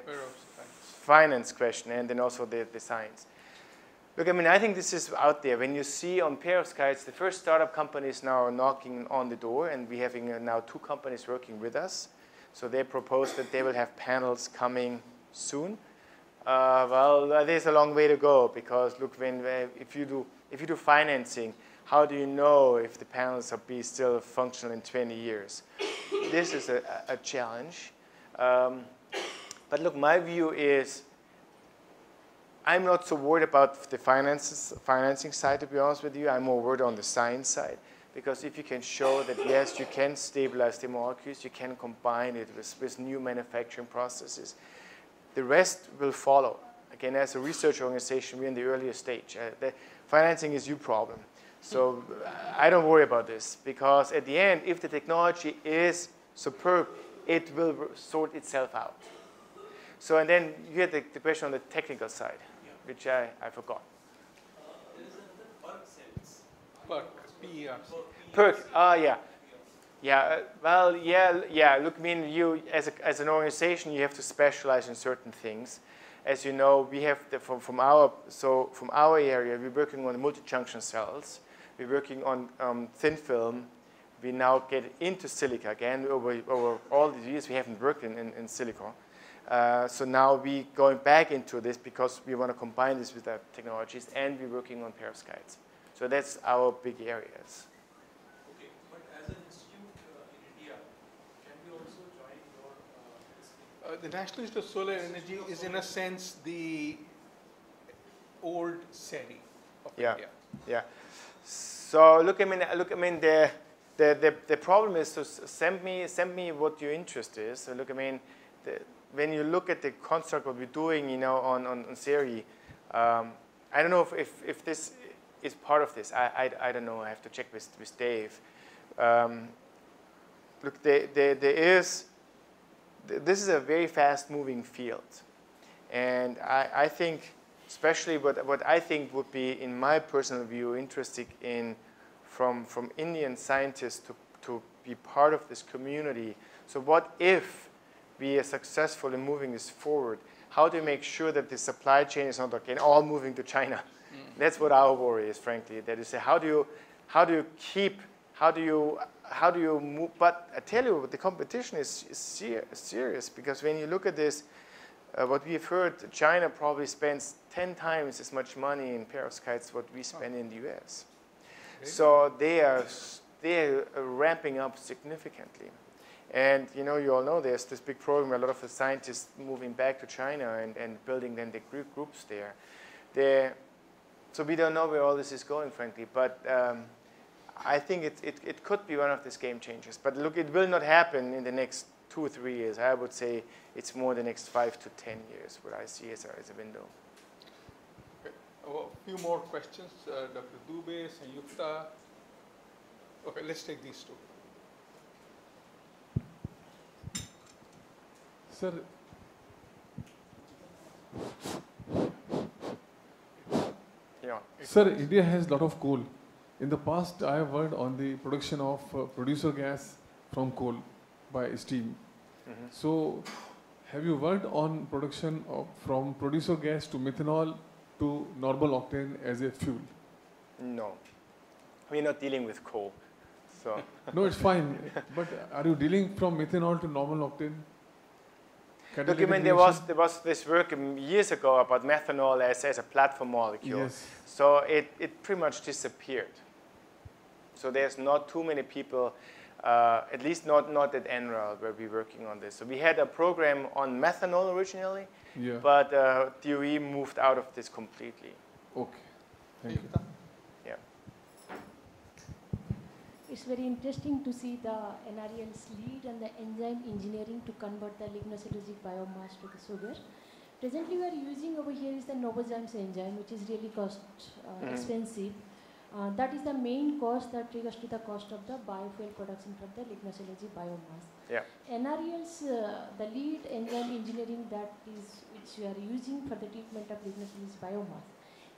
finance question and then also the science. Look, I mean, I think this is out there. When you see on Perovskites, the first startup companies now are knocking on the door, and we're having now 2 companies working with us. So they propose that they will have panels coming soon. Well, there's a long way to go because look, if you do financing, how do you know if the panels will be still functional in 20 years? This is a challenge. But look, my view is I'm not so worried about the financing side, to be honest with you. I'm more worried on the science side. Because if you can show that, yes, you can stabilize the molecules, you can combine it with new manufacturing processes, the rest will follow. Again, as a research organization, we're in the earlier stage. The financing is your problem. So I don't worry about this because at the end, if the technology is superb, it will sort itself out. So and then you had the question on the technical side, which I forgot. There is another PERC cells. PERC, PERC, yeah. Yeah, well, yeah. Look, I mean, you as an organization, you have to specialize in certain things. As you know, we have from our area, we're working on the multi-junction cells. We're working on thin film. We now get into silica again. Over all these years, we haven't worked in silicon. So now we're going back into this because we want to combine this with our technologies, and we're working on perovskites. So that's our big areas. Okay, but as an institute in India, can we also join your the National Institute of Solar Energy is in a sense the old SERI of India. Yeah. So look, I mean, the problem is to send me what your interest is. So look, I mean, when you look at the construct what we're doing, you know, on SERI, I don't know if this is part of this. I don't know. I have to check with Dave. Look, this is a very fast-moving field, and I think, especially what I think would be, in my personal view, interesting from Indian scientists to be part of this community. So what if we are successful in moving this forward? How do you make sure that the supply chain is not again all moving to China? That's what our worry is, frankly. That is, how do you move? But I tell you, the competition is serious because when you look at this, what we've heard, China probably spends 10 times as much money in perovskites what we spend in the US. Okay. So they are ramping up significantly. And you all know there's this big program, a lot of the scientists moving back to China and building then the groups there. So we don't know where all this is going, frankly, but I think it could be one of these game changers. But look, it will not happen in the next 2 or 3 years. I would say it's more the next 5 to 10 years, what I see as a window. Okay. Oh, a few more questions. Dr. Dubey, Sanyukta. Okay, let's take these two. Sir, Sir, India has a lot of coal. In the past, I have worked on the production of producer gas from coal by steam. Mm-hmm. So, have you worked on production from producer gas to methanol to normal octane as a fuel? No. We're not dealing with coal. So No, it's fine. But are you dealing from methanol to normal octane? look, I mean, there was this work years ago about methanol as a platform molecule. Yes. So it pretty much disappeared. So there's not too many people, at least not at NREL, where we're working on this. So we had a program on methanol originally, Yeah. but DOE moved out of this completely. Okay. Thank you. Yeah. It's very interesting to see the NREL's lead and the enzyme engineering to convert the lignocellulosic biomass to the sugar. Presently, we are using over here is the Novozymes enzyme, which is really cost expensive. That is the main cost that triggers to the cost of the biofuel production from the lignocellulosic biomass. Yeah. NREL's the lead enzyme engineering that is which we are using for the treatment of lignocellulosic biomass.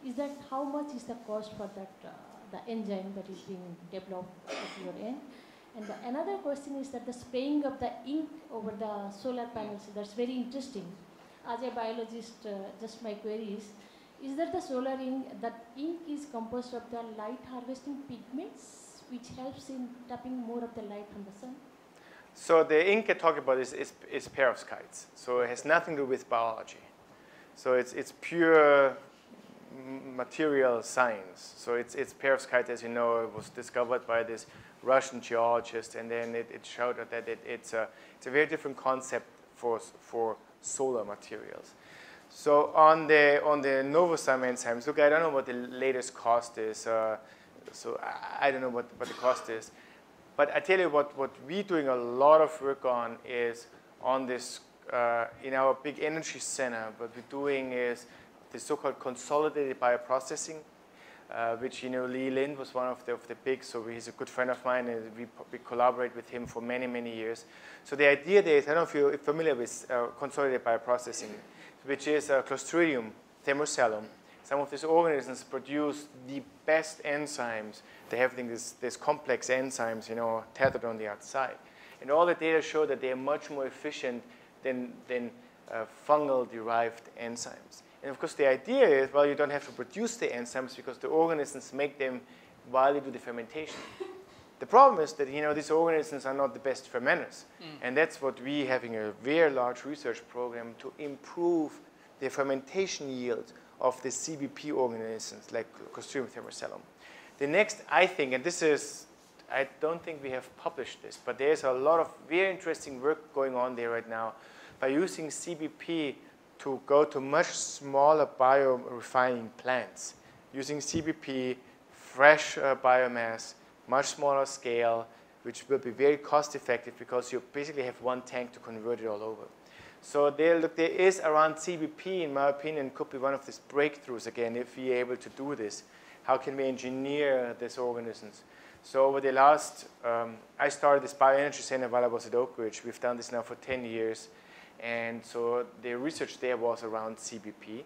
Is that how much is the cost for that the enzyme that is being developed at your end? And another question is that the spraying of the ink over the solar panels, that's very interesting. As a biologist, just my query is that the solar ink, that ink is composed of the light harvesting pigments, which helps in tapping more of the light from the sun? So the ink I talk about is perovskites. So it has nothing to do with biology. So it's pure material science. So it's perovskite, as you know, it was discovered by this Russian geologist, and then it showed that it's a very different concept for solar materials. So on the Novozymes enzymes, look, I don't know what the latest cost is. So I don't know what the cost is. But I tell you what we're doing a lot of work on is on this, in our big energy center, what we're doing is the so-called consolidated bioprocessing, which, you know, Lee Lind was one of the big, so he's a good friend of mine, and we collaborate with him for many, many years. So the idea there is, I don't know if you're familiar with consolidated bioprocessing, which is Clostridium thermocellum. Some of these organisms produce the best enzymes. They have these complex enzymes, you know, tethered on the outside. And all the data show that they are much more efficient than fungal-derived enzymes. And of course, the idea is, well, you don't have to produce the enzymes because the organisms make them while you do the fermentation. The problem is that, you know, these organisms are not the best fermenters. And that's what we having a very large research program to improve the fermentation yield of the CBP organisms like Clostridium thermocellum. The next, I think, and this is, I don't think we have published this, but there's a lot of very interesting work going on there right now by using CBP to go to much smaller biorefining plants. Using CBP, fresh biomass, much smaller scale, which will be very cost effective because you basically have one tank to convert it all over. So there is around CBP, in my opinion, could be one of these breakthroughs again if we are able to do this. How can we engineer these organisms? So over the last, I started this Bioenergy Center while I was at Oak Ridge. We've done this now for 10 years. And so the research there was around CBP.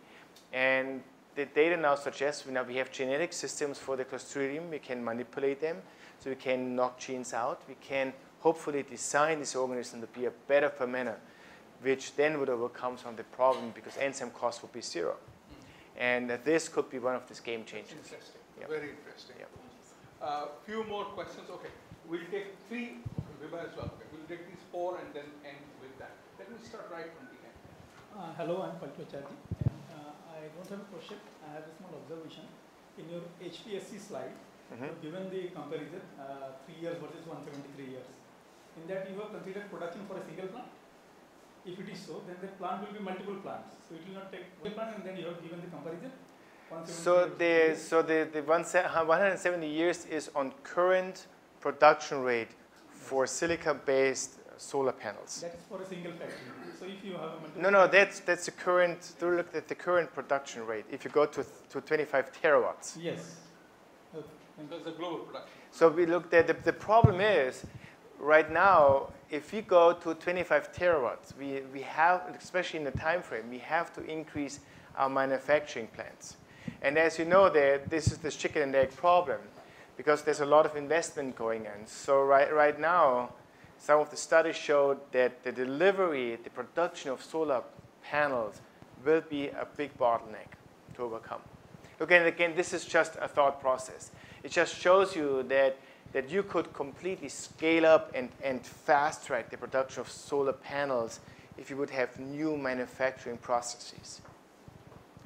And the data now suggests we have genetic systems for the Clostridium. We can manipulate them. So we can knock genes out. We can hopefully design this organism to be a better fermenter, which then would overcome some of the problem because enzyme cost would be zero. And this could be one of these game changers. Interesting. Yeah. Very interesting. Yeah. Few more questions. Okay, we'll take three. Okay, Vibha as well. Okay, we'll take these four and then end with that. Let me start right from the end. Hello, I'm Palkacharji. I don't have a question. I have a small observation. In your HPSC slide, you've given the comparison 3 years versus 173 years. In that, you have considered production for a single plant. If it is so, then the plant will be multiple plants. So it will not take one plant, and then you have given the comparison. So the 170 years is on current production rate for silica-based solar panels. That is for a single factory. So if you have a multiple No, that's the current. Look at the current production rate. If you go to 25 terawatts. Yes. Okay. That's the global production. So we looked at the problem is right now, if we go to 25 terawatts, we have, especially in the time frame, we have to increase our manufacturing plants. And as you know, this is the chicken and egg problem because there's a lot of investment going in. So right now, some of the studies showed that the delivery, the production of solar panels will be a big bottleneck to overcome. Look, and again, this is just a thought process. It just shows you that you could completely scale up and fast track the production of solar panels if you would have new manufacturing processes.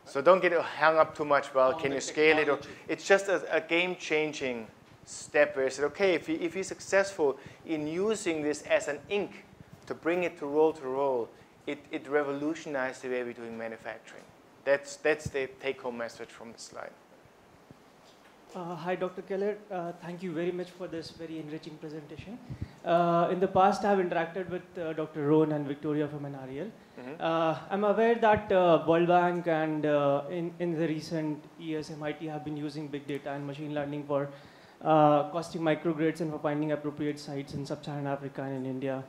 So don't get hung up too much, well, can you scale it? Or, it's just a game-changing step where you said, okay, if you're successful in using this as an ink to bring it to roll, it revolutionized the way we're doing manufacturing. That's the take-home message from the slide. Hi, Dr. Keller. Thank you very much for this very enriching presentation. In the past, I've interacted with Dr. Rohn and Victoria from NREL. I'm aware that World Bank and in the recent years, MIT have been using big data and machine learning for costing microgrids and for finding appropriate sites in sub-Saharan Africa and in India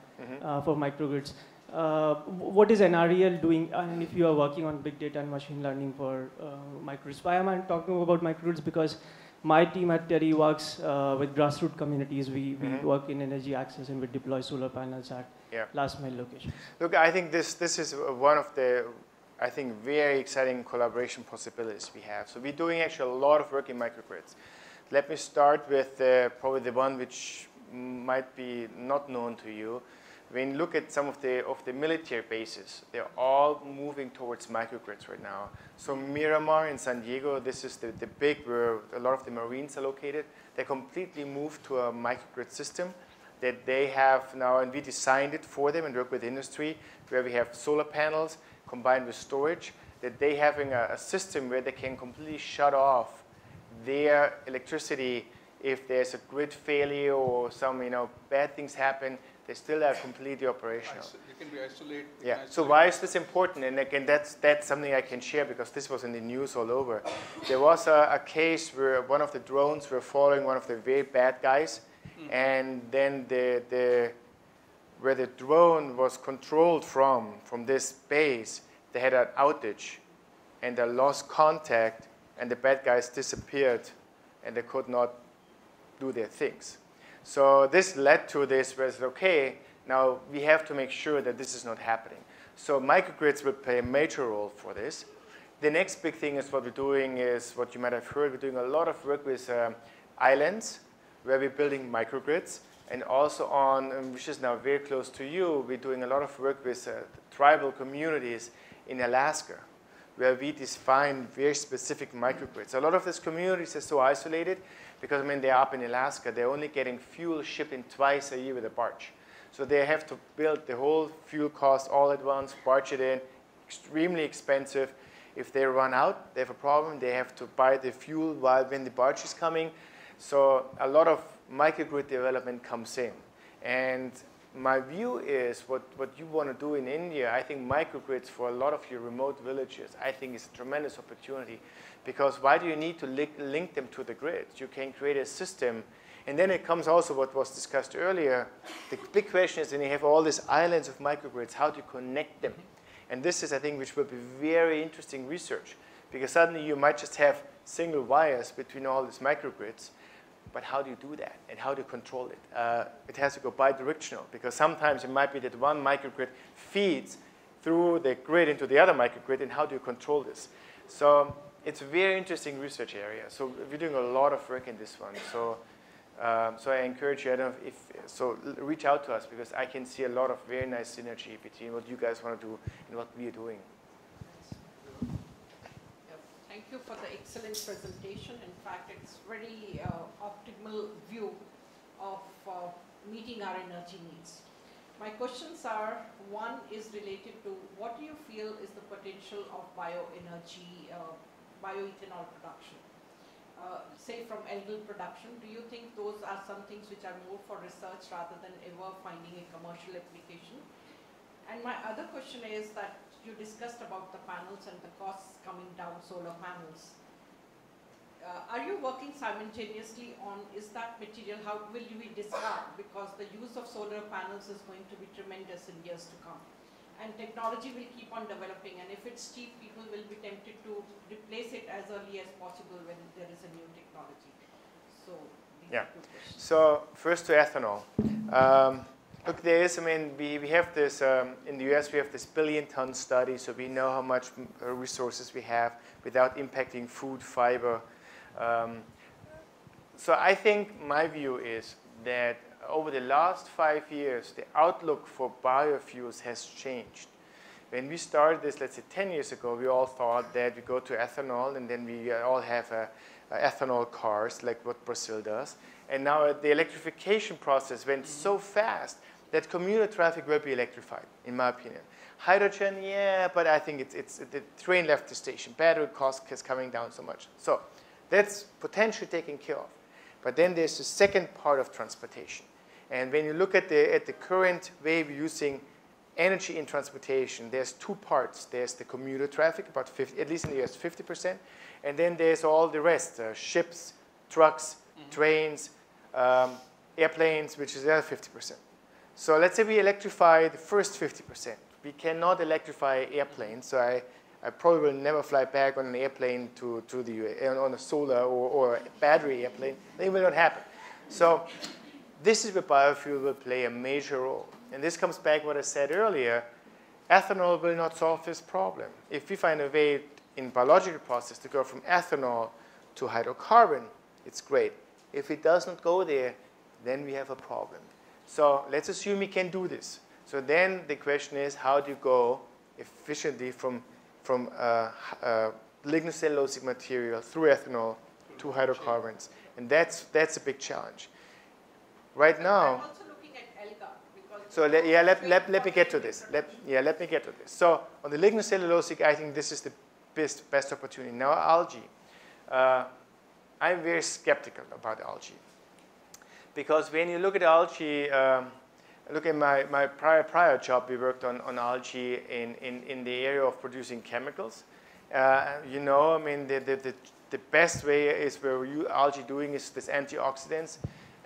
for microgrids. What is NREL doing, and if you are working on big data and machine learning for microgrids? Why am I talking about microgrids? Because my team at TERI works with grassroots communities. We work in energy access and we deploy solar panels at last mile locations. Look, I think this is one of the, I think, very exciting collaboration possibilities we have. So we're doing actually a lot of work in microgrids. Let me start with probably the one which might be not known to you. When you look at some of the military bases, they're all moving towards microgrids right now. So Miramar in San Diego, this is the big where a lot of the Marines are located. They completely moved to a microgrid system that they have now, and we designed it for them and work with industry, where we have solar panels combined with storage, that they having a system where they can completely shut off their electricity if there's a grid failure or some bad things happen. They still are completely operational. You can be isolated. Yeah. So why is this important? And again, that's something I can share because this was in the news all over. There was a case where one of the drones were following one of the very bad guys, and then where the drone was controlled from this base, they had an outage, and they lost contact, and the bad guys disappeared, and they could not do their things. So this led to this where it's okay, now we have to make sure that this is not happening. So microgrids will play a major role for this. The next big thing is what we're doing is what you might have heard. We're doing a lot of work with islands where we're building microgrids. And also on, which is now very close to you, we're doing a lot of work with tribal communities in Alaska, where we define very specific microgrids. A lot of these communities are so isolated because, they're up in Alaska. They're only getting fuel shipped in twice a year with a barge. So they have to build the whole fuel cost all at once, barge it in, extremely expensive. If they run out, they have a problem. They have to buy the fuel when the barge is coming. So a lot of microgrid development comes in. And my view is what you want to do in India, I think microgrids for a lot of your remote villages, I think is a tremendous opportunity. Because why do you need to link them to the grid? You can create a system. And then it comes also what was discussed earlier. The big question is, when you have all these islands of microgrids, how do you connect them? And this is, I think, which will be very interesting research. Because suddenly you might just have single wires between all these microgrids. But how do you do that? And how do you control it? It has to go bidirectional. Because sometimes it might be that one microgrid feeds through the grid into the other microgrid. And how do you control this? So it's a very interesting research area. So we're doing a lot of work in this one. So I encourage you, reach out to us because I can see a lot of very nice synergy between what you guys want to do and what we are doing. Thank you for the excellent presentation. In fact, it's very optimal view of meeting our energy needs. My questions are, one is related to what do you feel is the potential of bioenergy, bioethanol production? Say from algal production, do you think those are some things which are more for research rather than ever finding a commercial application? And my other question is that you discussed about the panels and the costs coming down, solar panels. Are you working simultaneously on, is that material, how will you discard? Because the use of solar panels is going to be tremendous in years to come. And technology will keep on developing, and if it's cheap, people will be tempted to replace it as early as possible when there is a new technology. So, these are two questions. So, first to ethanol. Look, there is, I mean, we have this, in the US, we have this billion-ton study, so we know how much resources we have without impacting food, fiber. So I think my view is that over the last 5 years, the outlook for biofuels has changed. When we started this, let's say 10 years ago, we all thought that we go to ethanol and then we all have ethanol cars, like what Brazil does. And now the electrification process went so fast that commuter traffic will be electrified, in my opinion. Hydrogen, yeah, but I think it's the train left the station. Battery cost is coming down so much. So that's potentially taken care of. But then there's the second part of transportation. And when you look at the current way we're using energy in transportation, there's two parts. There's the commuter traffic, about 50, at least in the US, 50%. And then there's all the rest, ships, trucks, trains, airplanes, which is the other 50%. So let's say we electrify the first 50%. We cannot electrify airplanes, so I probably will never fly back on an airplane to the US, on a solar or a battery airplane. It will not happen. So this is where biofuel will play a major role. And this comes back to what I said earlier. Ethanol will not solve this problem. If we find a way in biological process to go from ethanol to hydrocarbon, it's great. If it does not go there, then we have a problem. So let's assume we can do this. So then the question is, how do you go efficiently from lignocellulosic material through ethanol to hydrocarbons? And that's a big challenge. Right now, I'm also looking at alga. So let me get to this. Let me get to this. So on the lignocellulosic, I think this is the best opportunity. Now algae, I'm very skeptical about algae. Because when you look at algae, look at my prior job, we worked on algae in the area of producing chemicals. You know, I mean, the best way is where algae doing is this antioxidants,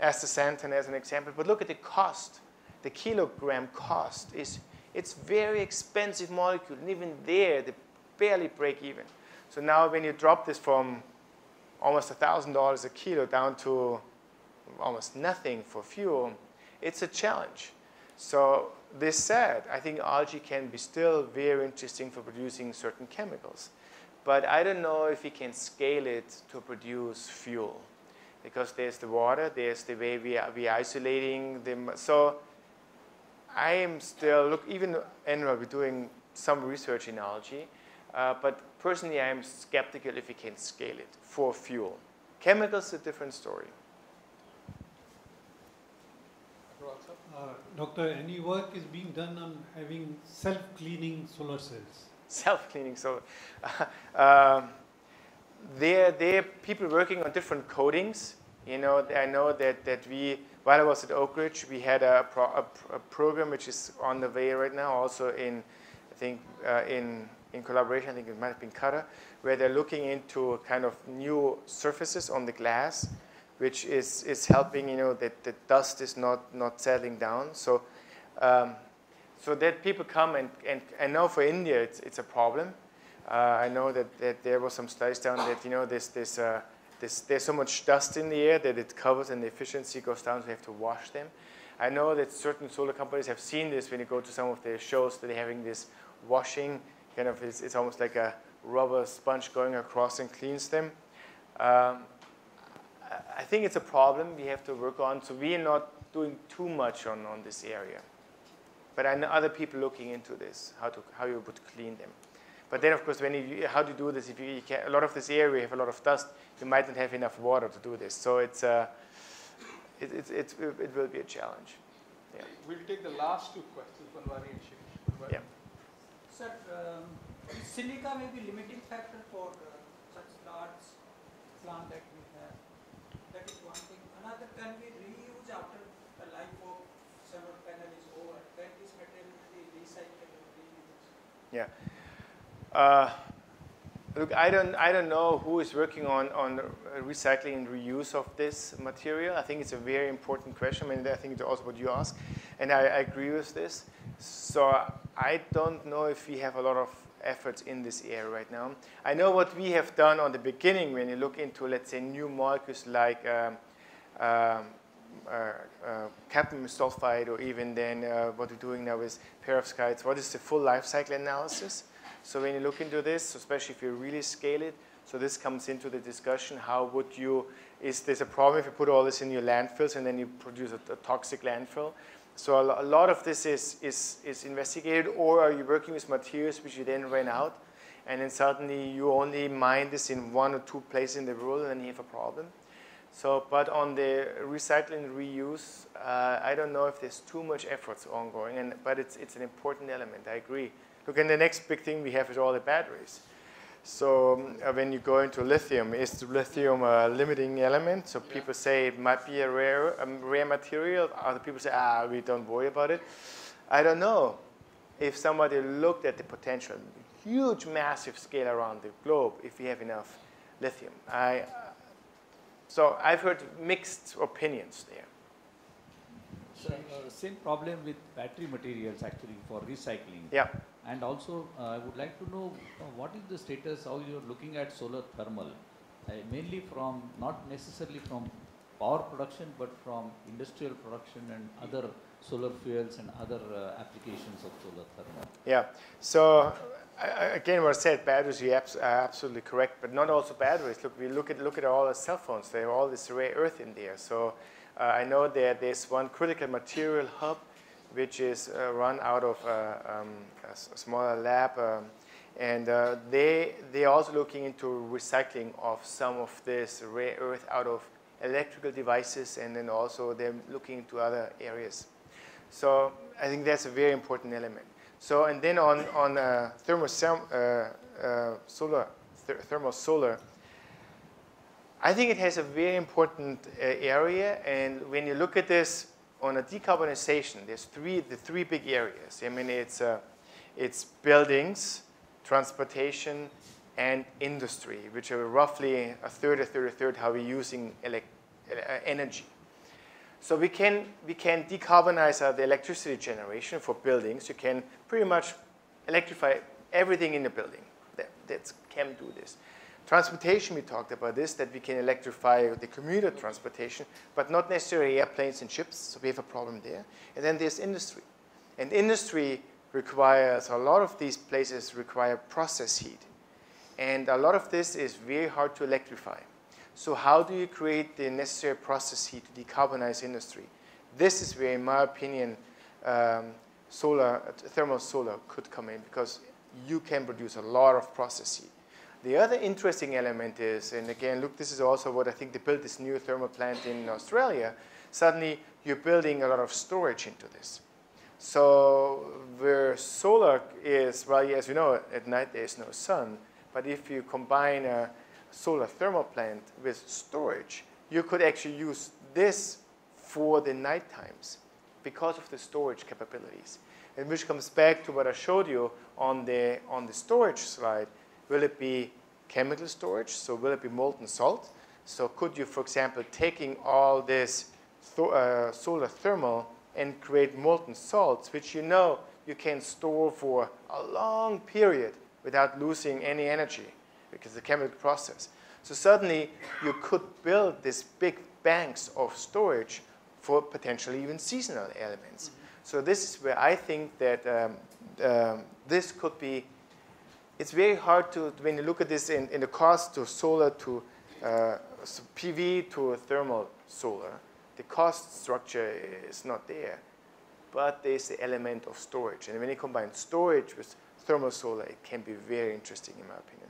astaxanthin as an example. But look at the cost. The kilogram cost it's very expensive molecule, and even there, they barely break even. So now when you drop this from almost $1,000 a kilo down to almost nothing for fuel, it's a challenge. So this said, I think algae can be still very interesting for producing certain chemicals. But I don't know if we can scale it to produce fuel. Because there's the water, there's the way we are isolating them. So I am still, look, even NREL, we're doing some research in algae. But personally, I am skeptical if we can scale it for fuel. Chemicals is a different story. Doctor, any work is being done on having self-cleaning solar cells? Self-cleaning solar. There are people working on different coatings. You know, I know that while I was at Oak Ridge, we had a program which is on the way right now, also in, I think, in collaboration, I think it might have been Qatar, where they're looking into kind of new surfaces on the glass, which is helping, you know, that the dust is not settling down. So, so that people come and I know for India it's a problem. I know that there were some studies down that, you know, there's so much dust in the air that it covers and the efficiency goes down, so you have to wash them. I know that certain solar companies have seen this when you go to some of their shows, that they're having this washing, kind of, it's almost like a rubber sponge going across and cleans them. I think it's a problem we have to work on, so we are not doing too much on this area. But I know other people looking into this, how you would clean them. But then, of course, how do you do this? If you can, a lot of this area, you have a lot of dust, you might not have enough water to do this. So it will be a challenge. Yeah. We'll take the last two questions, Banwari and Shirish. Yeah. Sir, silica may be limiting factor for such large plant that we have. That is one thing. Another, can we reuse after the life of solar panel is over? Can this material be recycled or reused? Yeah. Look, I don't know who is working on recycling and reuse of this material. I think it's a very important question, and I think it's also what you ask. And I agree with this. So I don't know if we have a lot of efforts in this area right now. I know what we have done on the beginning when you look into, let's say, new molecules like cadmium sulfide, or even then what we're doing now is perovskites. What is the full life cycle analysis? So when you look into this, especially if you really scale it, so this comes into the discussion, how would you, is this a problem if you put all this in your landfills and then you produce a toxic landfill? So a lot of this is investigated, or are you working with materials which you then run out, and then suddenly you only mine this in 1 or 2 places in the world, and then you have a problem. So, but on the recycling and reuse, I don't know if there's too much efforts ongoing, but it's an important element, I agree. Look, and the next big thing we have is all the batteries. So when you go into lithium, is the lithium a limiting element? So people say it might be a rare material. Other people say, we don't worry about it. I don't know. If somebody looked at the potential, huge, massive scale around the globe, if we have enough lithium. So I've heard mixed opinions there. So, same problem with battery materials actually for recycling. Yeah. And also, I would like to know what is the status, how you're looking at solar thermal, mainly from, not necessarily from power production, but from industrial production and other solar fuels and other applications of solar thermal. Yeah. So again, what I said, batteries, you are absolutely correct, but not also batteries. Look, we look at all the cell phones. They have all this rare earth in there. So I know that there's one critical material hub, which is run out of a smaller lab, and they're also looking into recycling of some of this rare earth out of electrical devices, and then also they're looking into other areas. So I think that's a very important element. So, and then on thermal solar, I think it has a very important area, and when you look at this on a decarbonization, there's the three big areas. I mean, it's buildings, transportation, and industry, which are roughly a third how we're using energy. So we can decarbonize the electricity generation for buildings. You can pretty much electrify everything in the building. That can do this. Transportation, we talked about this, that we can electrify the commuter transportation, but not necessarily airplanes and ships, so we have a problem there. And then there's industry. And industry requires, a lot of these places require process heat. And a lot of this is very hard to electrify. So how do you create the necessary process heat to decarbonize industry? This is where, in my opinion, thermal solar could come in, because you can produce a lot of process heat. The other interesting element is, and again, look, this is also what I think they built this new thermal plant in Australia. Suddenly, you're building a lot of storage into this. So where solar is, well, as you know, at night there's no sun. But if you combine a solar thermal plant with storage, you could actually use this for the night times because of the storage capabilities. And which comes back to what I showed you on the storage slide. Will it be chemical storage? So will it be molten salt? So could you, for example, taking all this solar thermal and create molten salts, which you know you can store for a long period without losing any energy, because the chemical process. So suddenly you could build these big banks of storage for potentially even seasonal elements. Mm-hmm. So this is where I think that this could be. It's very hard to, when you look at this in the cost to solar to PV to thermal solar, the cost structure is not there, but there's the element of storage. And when you combine storage with thermal solar, it can be very interesting in my opinion.